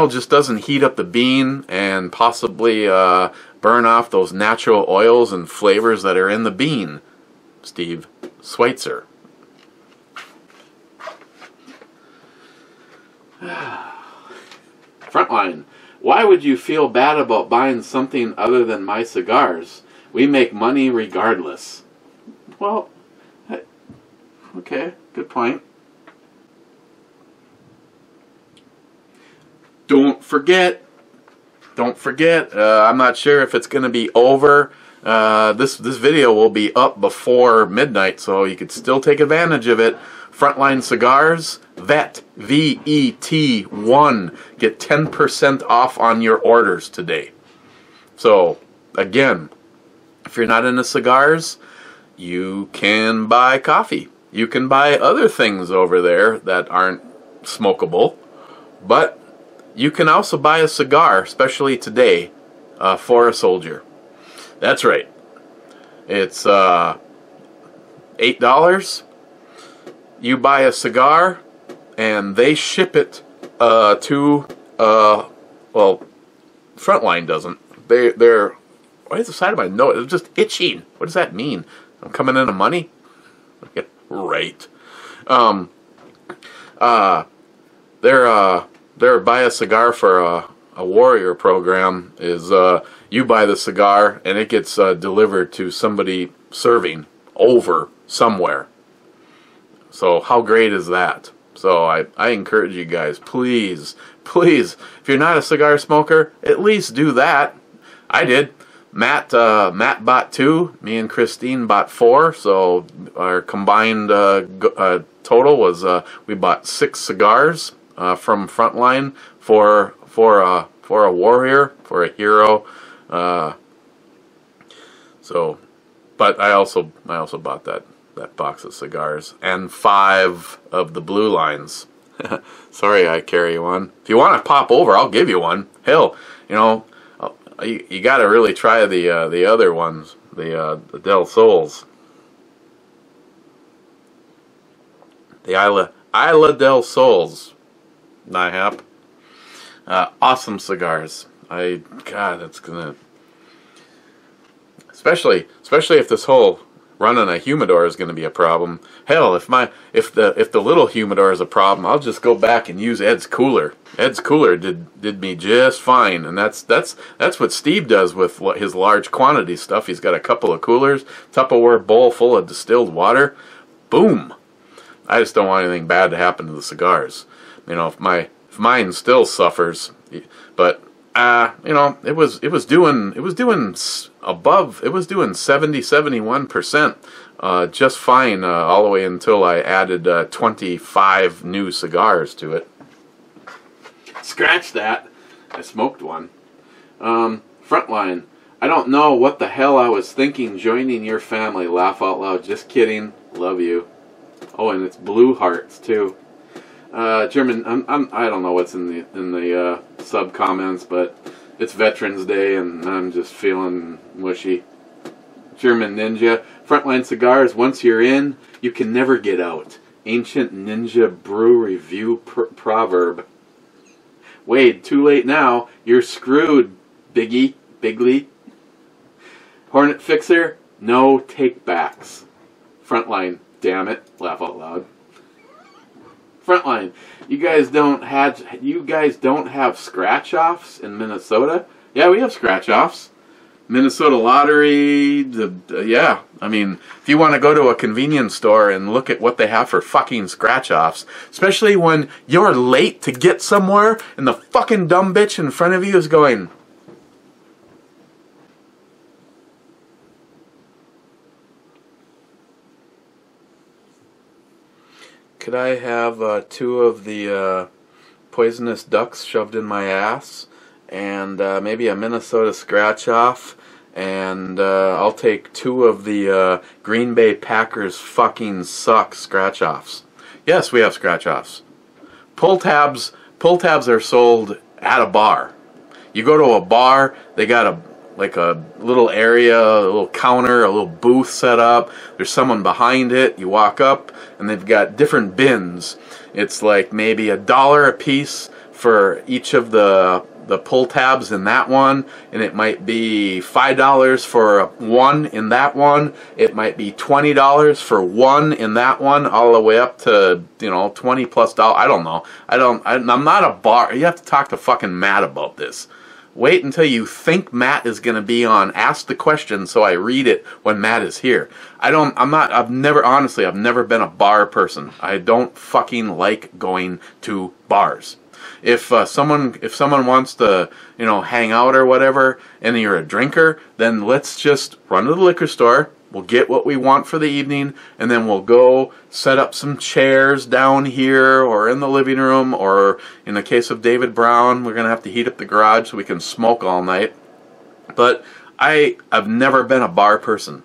Speaker 1: just doesn't heat up the bean and possibly burn off those natural oils and flavors that are in the bean. Steve Schweitzer. Frontline. Why would you feel bad about buying something other than my cigars? We make money regardless. Well, okay, good point. Don't forget, I'm not sure if it's going to be over. This video will be up before midnight, so you could still take advantage of it. Frontline Cigars, VET, VET1. Get 10% off on your orders today. So, again, if you're not into cigars, you can buy coffee. You can buy other things over there that aren't smokable. But you can also buy a cigar, especially today, for a soldier. That's right. It's $8. You buy a cigar, and they ship it to, well, Frontline doesn't. They're, why is the side of my nose? It's just itching. What does that mean? I'm coming into money? Right. Their buy a cigar for a warrior program is you buy the cigar, and it gets delivered to somebody serving over somewhere. So how great is that? So I encourage you guys, please, if you're not a cigar smoker, at least do that. I did. Matt bought 2. Me and Christine bought 4. So our combined total was we bought 6 cigars from Frontline for a warrior, for a hero. So, but I also bought that box of cigars and 5 of the blue lines. Sorry, I carry one. If you want to pop over, I'll give you one. Hell, you know, you got to really try the other ones, the Del Sols, the Isla del Sols. NIHAP. Awesome cigars. God, it's gonna, especially if this whole running a humidor is going to be a problem. Hell, if the little humidor is a problem, I'll just go back and use Ed's cooler. Ed's cooler did me just fine, and that's what Steve does with his large quantity stuff. He's got a couple of coolers, Tupperware bowl full of distilled water. Boom. I just don't want anything bad to happen to the cigars. You know, if mine still suffers, but you know, it was doing 71%, just fine, all the way until I added 25 new cigars to it. Scratch that. I smoked one. Frontline. I don't know what the hell I was thinking joining your family. Laugh out loud. Just kidding. Love you. Oh, and it's blue hearts too. German. I don't know what's in the sub comments, but it's Veterans Day and I'm just feeling mushy. German Ninja. Frontline cigars. Once you're in, you can never get out. Ancient Ninja Brew Review proverb. Wade, too late now. You're screwed, Bigly. Hornet Fixer, no take-backs. Frontline, damn it. Laugh out loud. Frontline, you guys don't have scratch-offs in Minnesota? Yeah, we have scratch-offs. Minnesota Lottery, yeah. I mean, if you want to go to a convenience store and look at what they have for fucking scratch-offs, especially when you're late to get somewhere and the fucking dumb bitch in front of you is going, could I have 2 of the poisonous ducks shoved in my ass and maybe a Minnesota scratch-off? And I'll take 2 of the Green Bay Packers fucking suck scratch-offs. Yes, we have scratch-offs. Pull tabs are sold at a bar. You go to a bar, they got a little area, a little counter, a little booth set up. There's someone behind it. You walk up, and they've got different bins. It's like maybe $1 a piece for each of the pull tabs in that one, and it might be $5 for one in that one. It might be $20 for one in that one, all the way up to, you know, $20+. I don't know. I'm not a bar. You have to talk to fucking Matt about this. Wait until you think Matt is going to be on. Ask the question so I read it when Matt is here. I've never been a bar person. I don't fucking like going to bars. If someone wants to, you know, hang out or whatever, and you're a drinker, then let's just run to the liquor store. We'll get what we want for the evening, and then we'll go set up some chairs down here or in the living room, or in the case of David Brown, we're going to have to heat up the garage so we can smoke all night. But I've never been a bar person.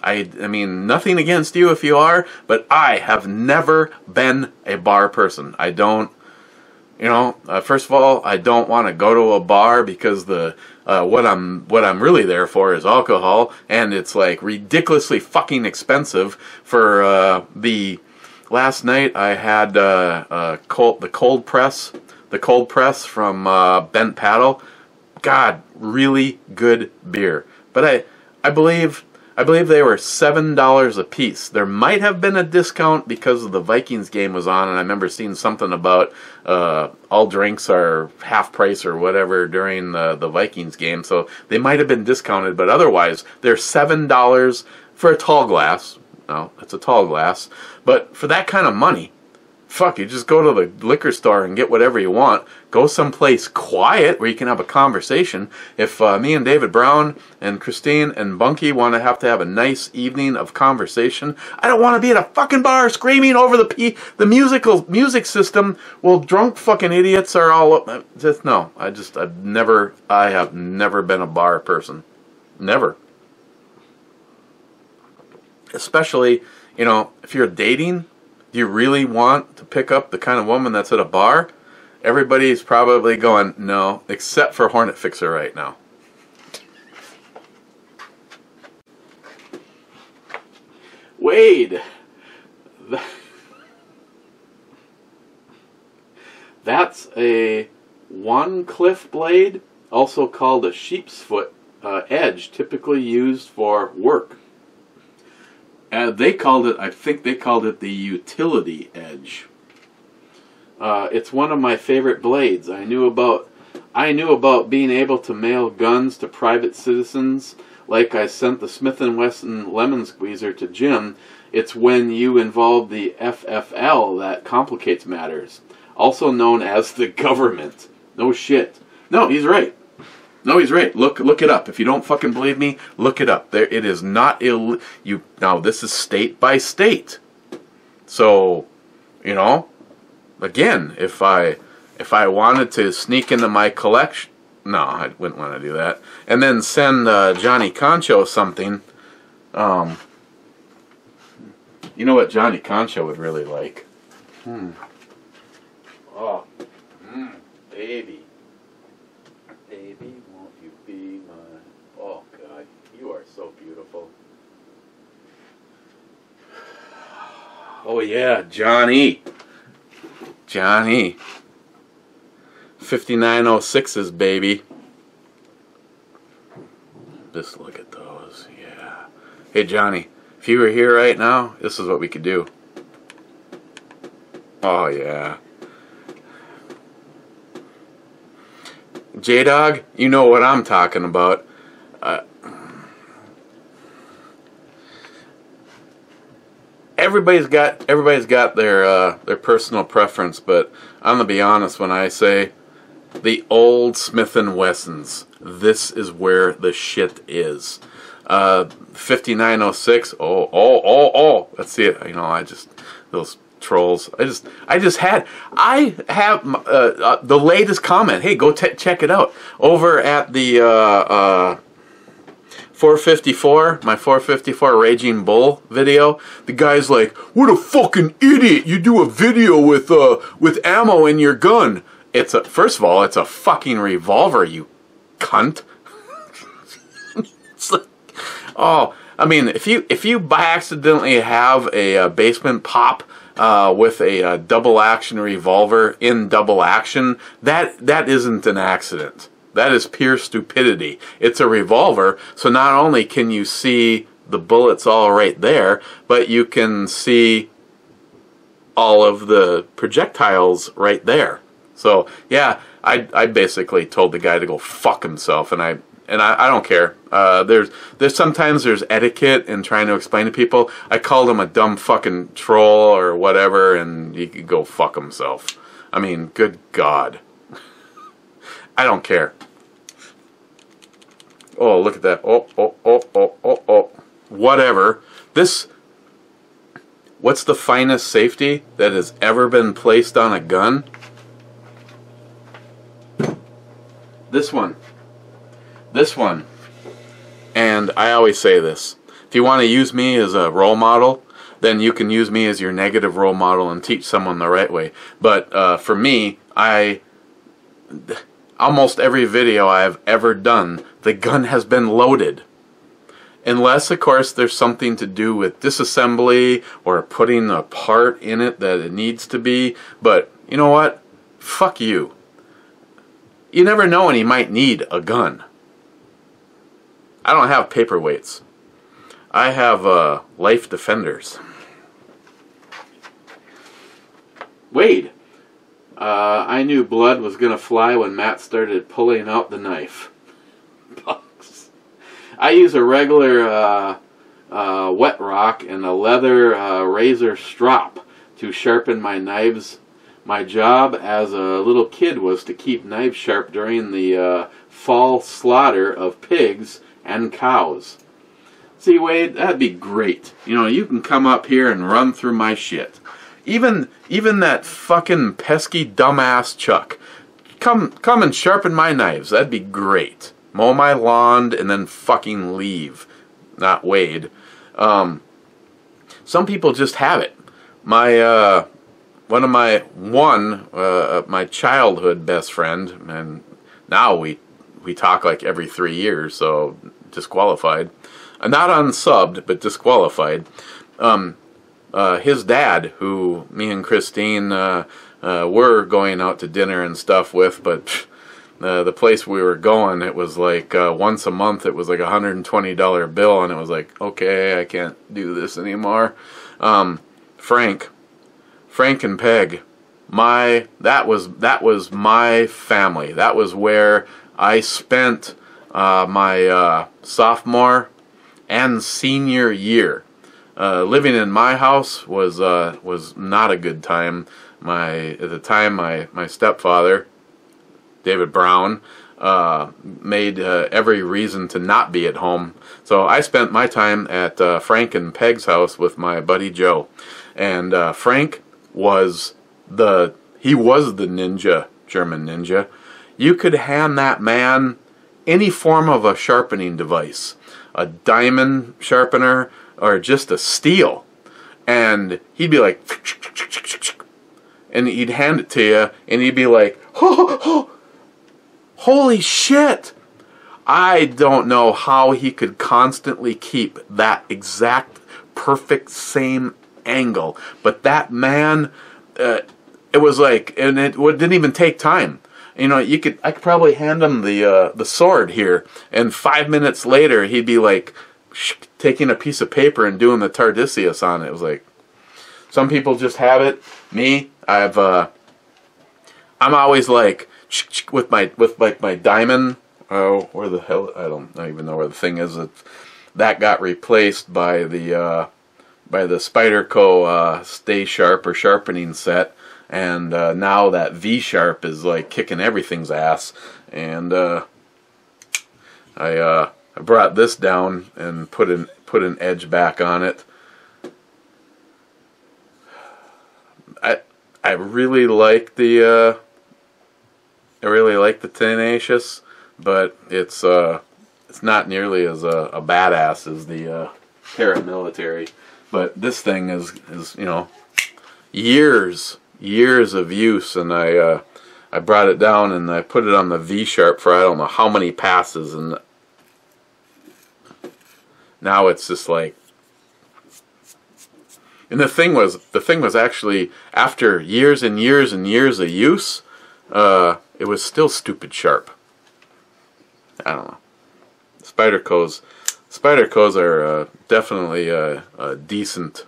Speaker 1: I mean, nothing against you if you are, but I have never been a bar person. I don't. You know, first of all, I don't want to go to a bar because what I'm really there for is alcohol, and it's like ridiculously fucking expensive. For the last night, I had the cold press from Bent Paddle. God, really good beer. But I believe they were $7 a piece. There might have been a discount because of the Vikings game was on, and I remember seeing something about all drinks are half price or whatever during the Vikings game, so they might have been discounted, but otherwise they're $7 for a tall glass. No, it's a tall glass. But for that kind of money, fuck, you just go to the liquor store and get whatever you want. Go someplace quiet where you can have a conversation. If me and David Brown and Christine and Bunky want to have a nice evening of conversation, I don't want to be at a fucking bar screaming over the music system while drunk fucking idiots are all up. Just no. I have never been a bar person. Never. Especially, you know, if you're dating, do you really want to pick up the kind of woman that's at a bar? Everybody's probably going, no, except for Hornet Fixer right now. Wade. That's a one cliff blade, also called a sheep's foot edge, typically used for work. I think they called it the utility edge. It's one of my favorite blades. I knew about being able to mail guns to private citizens, like I sent the Smith & Wesson lemon squeezer to Jim. It's when you involve the FFL that complicates matters, also known as the government. No shit. No, he's right. Look it up. If you don't fucking believe me, look it up. It is not now this is state by state. So, you know, again, if I if I wanted to sneak into my collection, no, I wouldn't want to do that. And then send Johnny Concho something. You know what Johnny Concho would really like? Oh, baby. Baby, won't you be my... Oh, God, you are so beautiful. Oh, yeah, Johnny. Johnny. 5906s, baby. Just look at those, yeah. Hey, Johnny, if you were here right now, this is what we could do. Oh, yeah. J-Dog, you know what I'm talking about. Everybody's got their personal preference, but I'm gonna be honest when I say the old Smith & Wessons. This is where the shit is. 5906. Oh. Let's see it. You know, those trolls. I have the latest comment. Hey, go check it out over at the 454, my 454 Raging Bull video. The guy's like, "What a fucking idiot! You do a video with ammo in your gun." First of all, it's a fucking revolver, you cunt. It's like, oh, I mean, if you by accidentally have a basement pop with a double action revolver in double action, that isn't an accident. That is pure stupidity. It's a revolver, so not only can you see the bullets all right there, but you can see all of the projectiles right there. So yeah, I basically told the guy to go fuck himself, and I don't care. There's sometimes there's etiquette in trying to explain to people. I called him a dumb fucking troll or whatever, and he could go fuck himself. I mean, good God. I don't care. Oh, look at that. Oh. Whatever. What's the finest safety that has ever been placed on a gun? This one. This one. And I always say this. If you want to use me as a role model, then you can use me as your negative role model and teach someone the right way. But for me, almost every video I've ever done, the gun has been loaded. Unless, of course, there's something to do with disassembly or putting a part in it that it needs to be. But you know what? Fuck you. You never know when you might need a gun. I don't have paperweights. I have Life Defenders. Wade. I knew blood was going to fly when Matt started pulling out the knife. Bugs. I use a regular wet rock and a leather razor strop to sharpen my knives. My job as a little kid was to keep knives sharp during the fall slaughter of pigs and cows. See, Wade, that'd be great. You know, you can come up here and run through my shit. Even that fucking pesky dumbass Chuck. Come and sharpen my knives. That'd be great. Mow my lawn and then fucking leave. Not Wade. Some people just have it. My my childhood best friend, and now we talk like every 3 years, so disqualified. Not unsubbed, but disqualified. His dad, who me and Christine were going out to dinner and stuff with, but the place we were going, it was like once a month, it was like $120 bill, and it was like, okay, I can't do this anymore. Frank and Peg, that was my family. That was where I spent my sophomore and senior year. Living in my house was not a good time. At the time, my stepfather, David Brown, made every reason to not be at home. So I spent my time at Frank and Peg's house with my buddy Joe, and Frank was the ninja German ninja. You could hand that man any form of a sharpening device, a diamond sharpener or just a steel, and he'd be like, and he'd hand it to you, and he'd be like, holy shit! I don't know how he could constantly keep that exact perfect same angle, but that man, it was like, and it didn't even take time. You know, I could probably hand him the sword here, and 5 minutes later he'd be like taking a piece of paper and doing the Tardisius on it. It was like, some people just have it. Me, I'm always like with my diamond. Oh, where the hell? I don't even know where the thing is. That got replaced by the Spyderco Stay Sharp or sharpening set, and now that V Sharp is like kicking everything's ass. And I brought this down and put an edge back on it. I really like the Tenacious, but it's not nearly as a badass as the paramilitary. But this thing is you know, years of use, and I brought it down and I put it on the V Sharp for I don't know how many passes, and now it's just like. And the thing was actually, after years and years and years of use, it was still stupid sharp. I don't know. Spyderco's are definitely decent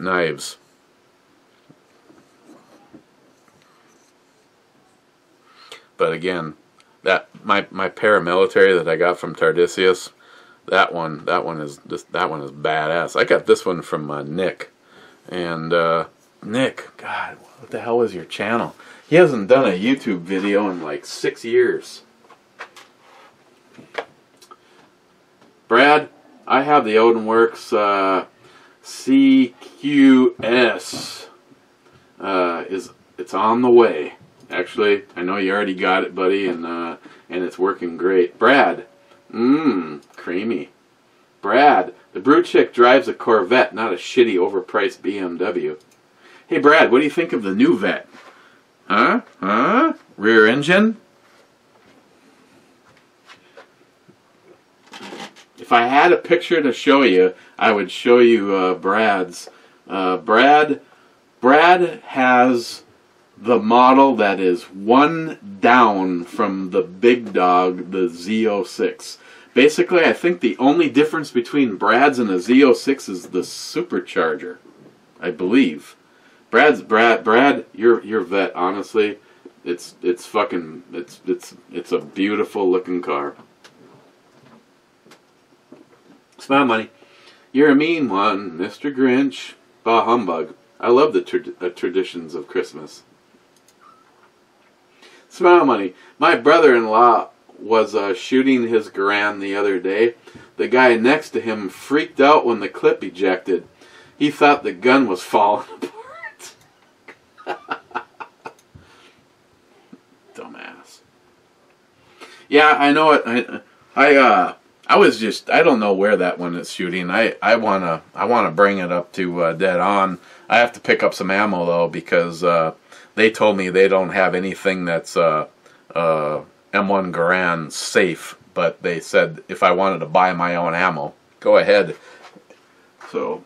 Speaker 1: knives. But again, that my paramilitary that I got from Tardisius, that one is badass. I got this one from Nick, and Nick, God, what the hell is your channel? He hasn't done a YouTube video in like 6 years. Brad, I have the Odinworks CQS. It's on the way. Actually, I know you already got it, buddy, and it's working great. Brad, creamy. Brad, the Brew Chick drives a Corvette, not a shitty overpriced BMW. Hey Brad, what do you think of the new Vet? Huh? Rear engine? If I had a picture to show you, I would show you Brad's. Brad has the model that is one down from the big dog, the Z06. Basically, I think the only difference between Brad's and the Z06 is the supercharger, I believe. Brad, your Vet, honestly, it's a beautiful looking car. Smile money. You're a mean one, Mr. Grinch. Bah humbug. I love the traditions of Christmas. Smile money. My brother-in-law was shooting his Garand the other day. The guy next to him freaked out when the clip ejected. He thought the gun was falling apart. Dumbass. Yeah, I know it. I was just, I don't know where that one is shooting. I wanna bring it up to dead on. I have to pick up some ammo though, because they told me they don't have anything that's M1 Garand safe, but they said if I wanted to buy my own ammo, go ahead. So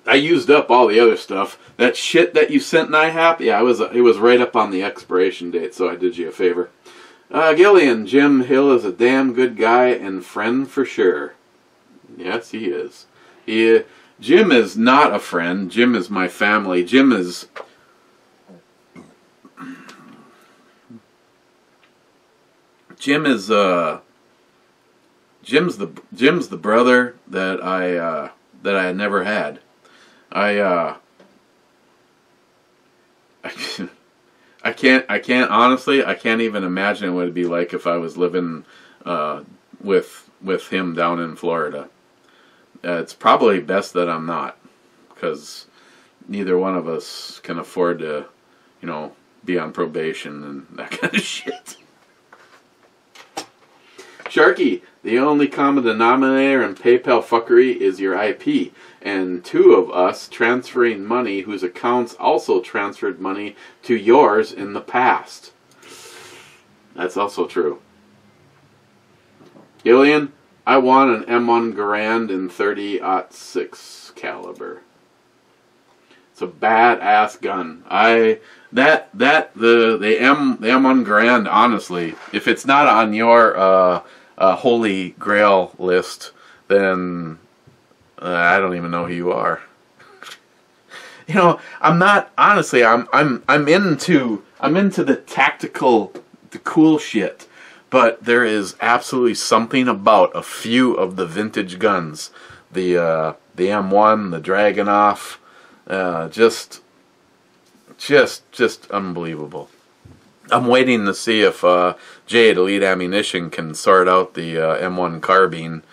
Speaker 1: I used up all the other stuff. That shit that you sent NIHAP, yeah, it was right up on the expiration date, so I did you a favor. Gillian, Jim Hill is a damn good guy and friend for sure. Yes, he is. Jim is not a friend. Jim is my family. Jim's the brother that I never had. I can't honestly, I can't even imagine what it'd be like if I was living with him down in Florida. It's probably best that I'm not, because neither one of us can afford to, you know, be on probation and that kind of shit. Sharky, the only common denominator in PayPal fuckery is your IP, and two of us transferring money whose accounts also transferred money to yours in the past. That's also true. Gillian, I want an M1 Garand in 30-06 caliber. It's a badass gun. The M1 Garand, honestly, if it's not on your holy grail list, then I don't even know who you are. You know, I'm not, honestly, I'm into the tactical, the cool shit, but there is absolutely something about a few of the vintage guns, the M1, the Dragunov, just unbelievable. I'm waiting to see if Jade Elite Ammunition can sort out the M1 carbine.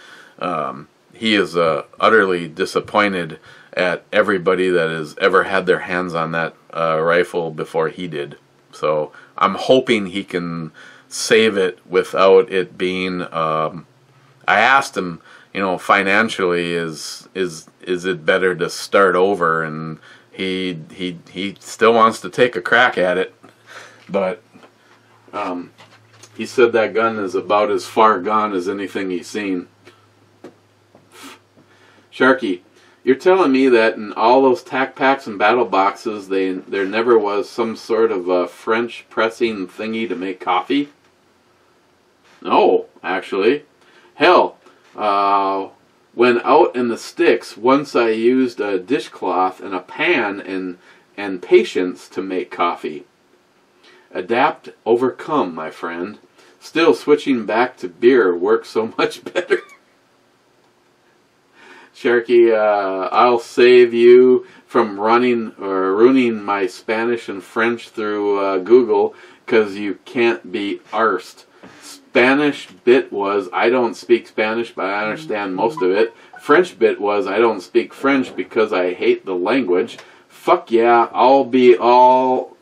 Speaker 1: He is utterly disappointed at everybody that has ever had their hands on that rifle before he did. So I'm hoping he can save it without it being. I asked him, you know, financially, is it better to start over? And he still wants to take a crack at it, but he said that gun is about as far gone as anything he's seen. Sharky, you're telling me that in all those tac packs and battle boxes, there never was some sort of a French pressing thingy to make coffee? No, actually. Hell, when out in the sticks, once I used a dishcloth and a pan and patience to make coffee. Adapt, overcome, my friend. Still, switching back to beer works so much better. Sharky, I'll save you from running or ruining my Spanish and French through Google, because you can't be arsed. Spanish bit was, I don't speak Spanish, but I understand most of it. French bit was, I don't speak French because I hate the language. Fuck yeah, I'll be all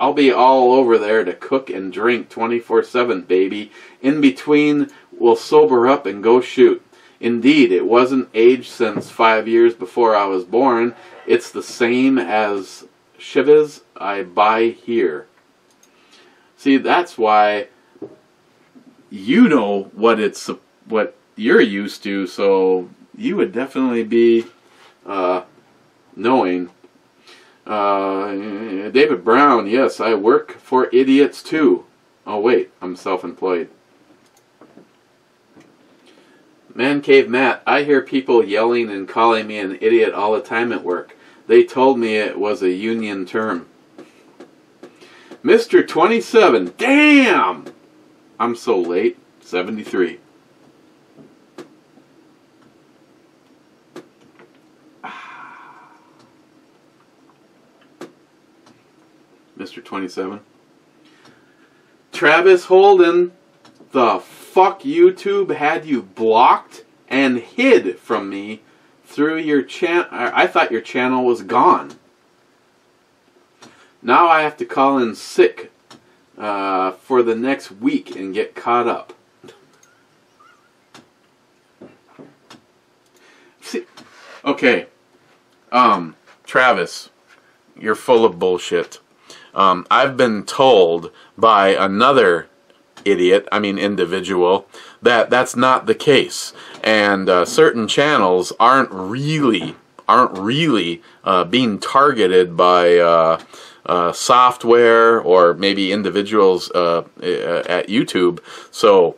Speaker 1: over there to cook and drink 24/7, baby. In between, we'll sober up and go shoot. Indeed, it wasn't aged since 5 years before I was born. It's the same as Chivas I buy here. See, that's why you know what you're used to, so you would definitely be knowing. David Brown, yes, I work for idiots too. Oh wait, I'm self-employed. Man Cave Matt, I hear people yelling and calling me an idiot all the time at work. They told me it was a union term. Mr. 27, damn! I'm so late, 73. Mr. 27. Travis Holden, the fuck YouTube had you blocked and hid from me through your channel. I thought your channel was gone. Now I have to call in sick for the next week and get caught up. See, okay, Travis, you're full of bullshit. I've been told by another individual, that's not the case, and certain channels aren't really being targeted by software or maybe individuals at YouTube. So,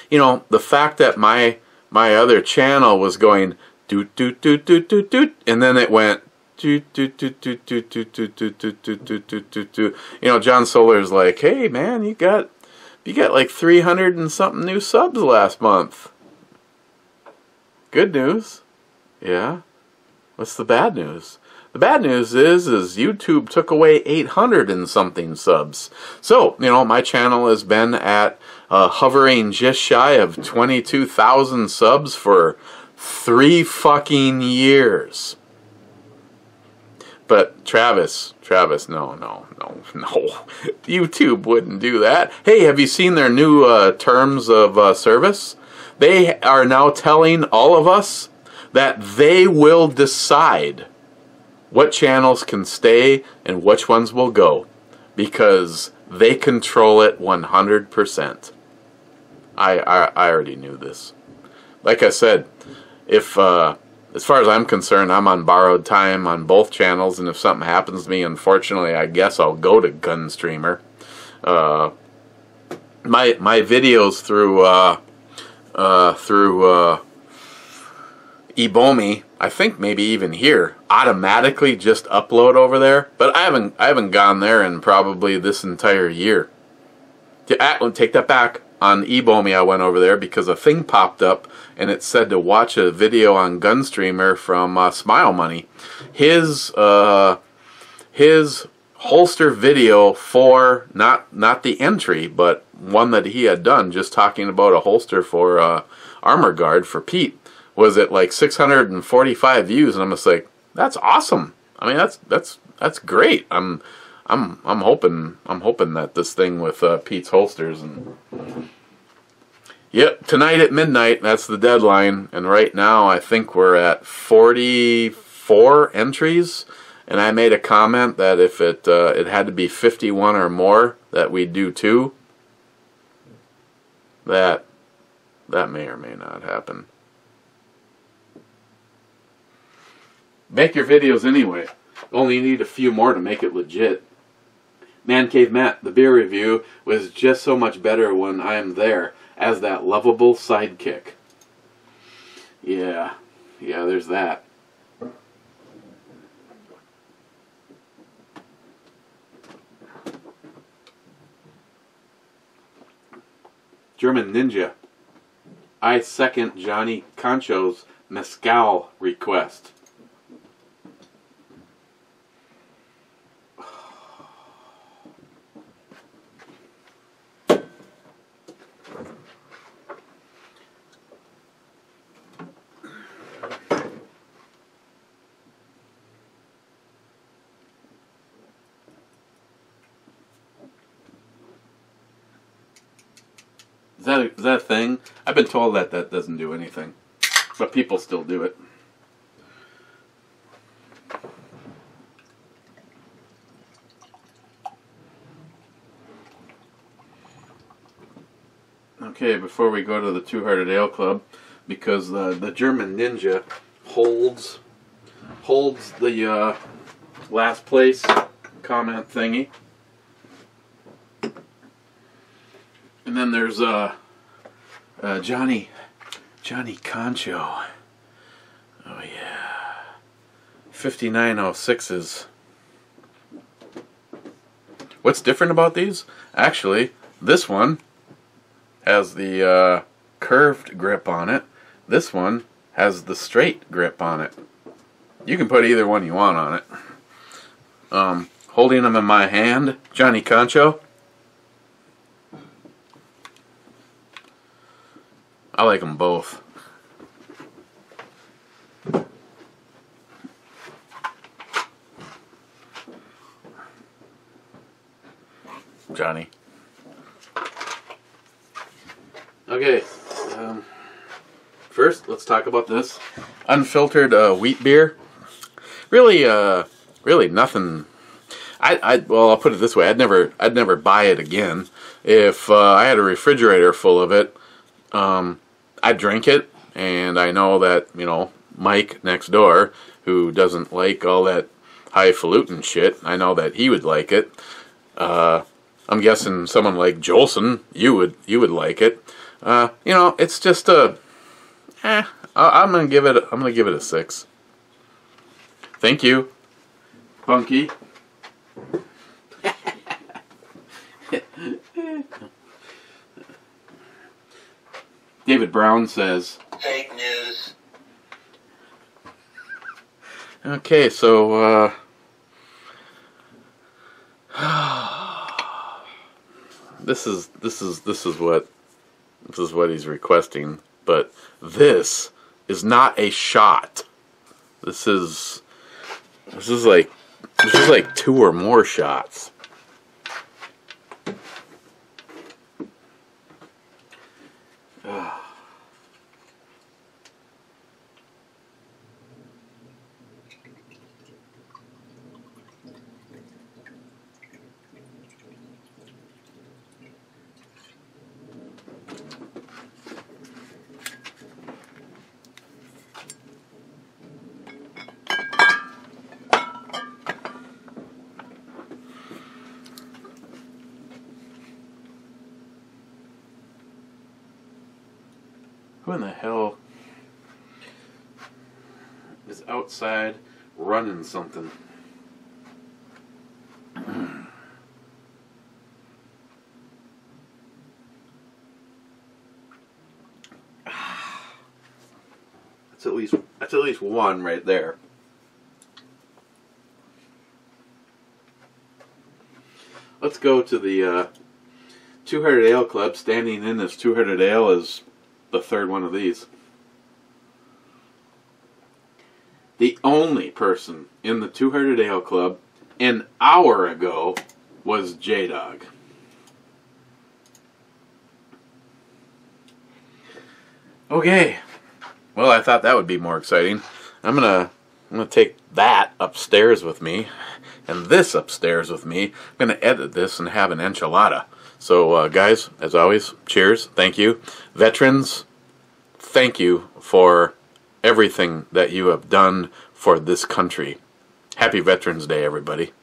Speaker 1: you know, the fact that my other channel was going doot doot doot doot doot doot, and then it went doot doot doot doot doot doot doot doot doot doot doot doot doot doot. You know, John Solar's like, hey man, you got like 300 and something new subs last month. Good news. Yeah. What's the bad news? The bad news is YouTube took away 800 and something subs. So, you know, my channel has been at hovering just shy of 22,000 subs for 3 fucking years. But Travis, no. YouTube wouldn't do that. Hey, have you seen their new terms of service? They are now telling all of us that they will decide what channels can stay and which ones will go, because they control it 100%. I already knew this. Like I said, if as far as I'm concerned, I'm on borrowed time on both channels, and if something happens to me, unfortunately, I guess I'll go to Gunstreamer. My videos through ebomey, I think maybe even here, automatically just upload over there. But I haven't gone there in probably this entire year. Take that back. On ebomey, I went over there because a thing popped up and it said to watch a video on Gunstreamer from Smile Money. His holster video for not the entry, but one that he had done, just talking about a holster for Armor Guard for Pete, was at like 645 views, and I'm just like, that's awesome. I mean, that's great. I'm hoping that this thing with Pete's holsters and yep, tonight at midnight, that's the deadline, and right now I think we're at 44 entries, and I made a comment that if it had to be 51 or more, that we'd do 2. That may or may not happen. Make your videos anyway. Only need a few more to make it legit. Man Cave Matt, the beer review, was just so much better when I am there as that lovable sidekick. Yeah, there's that. German Ninja, I second Johnny Concho's mezcal request. Is that a thing? I've been told that doesn't do anything, but people still do it. Okay, before we go to the Two-Hearted Ale Club, because the German Ninja holds the last place comment thingy. And then there's Johnny Concho. Oh yeah, 5906s. What's different about these? Actually, this one has the curved grip on it. This one has the straight grip on it. You can put either one you want on it. Holding them in my hand, Johnny Concho. I like them both. Johnny. Okay. First, let's talk about this unfiltered wheat beer. Really nothing. Well, I'll put it this way: I'd never buy it again. If I had a refrigerator full of it, I'd drink it, and I know that, Mike next door, who doesn't like all that highfalutin shit, I know that he would like it. I'm guessing someone like Jolson, you would like it. It's just I'm gonna give it a 6. Thank you, Punky. David Brown says,
Speaker 4: fake news.
Speaker 1: Okay, so this is what he's requesting, but this is not a shot. This is like This is like 2 or more shots. Who in the hell is outside running something? That's at least one right there. Let's go to the Two-Hearted Ale Club. Standing in this Two-Hearted Ale is the third one of these. The only person in the Two-Hearted Ale Club an hour ago was J-Dog. Okay. Well, I thought that would be more exciting. I'm gonna take that upstairs with me, and this upstairs with me. I'm gonna edit this and have an enchilada. So, guys, as always, cheers. Thank you. Veterans, thank you for everything that you have done for this country. Happy Veterans Day, everybody.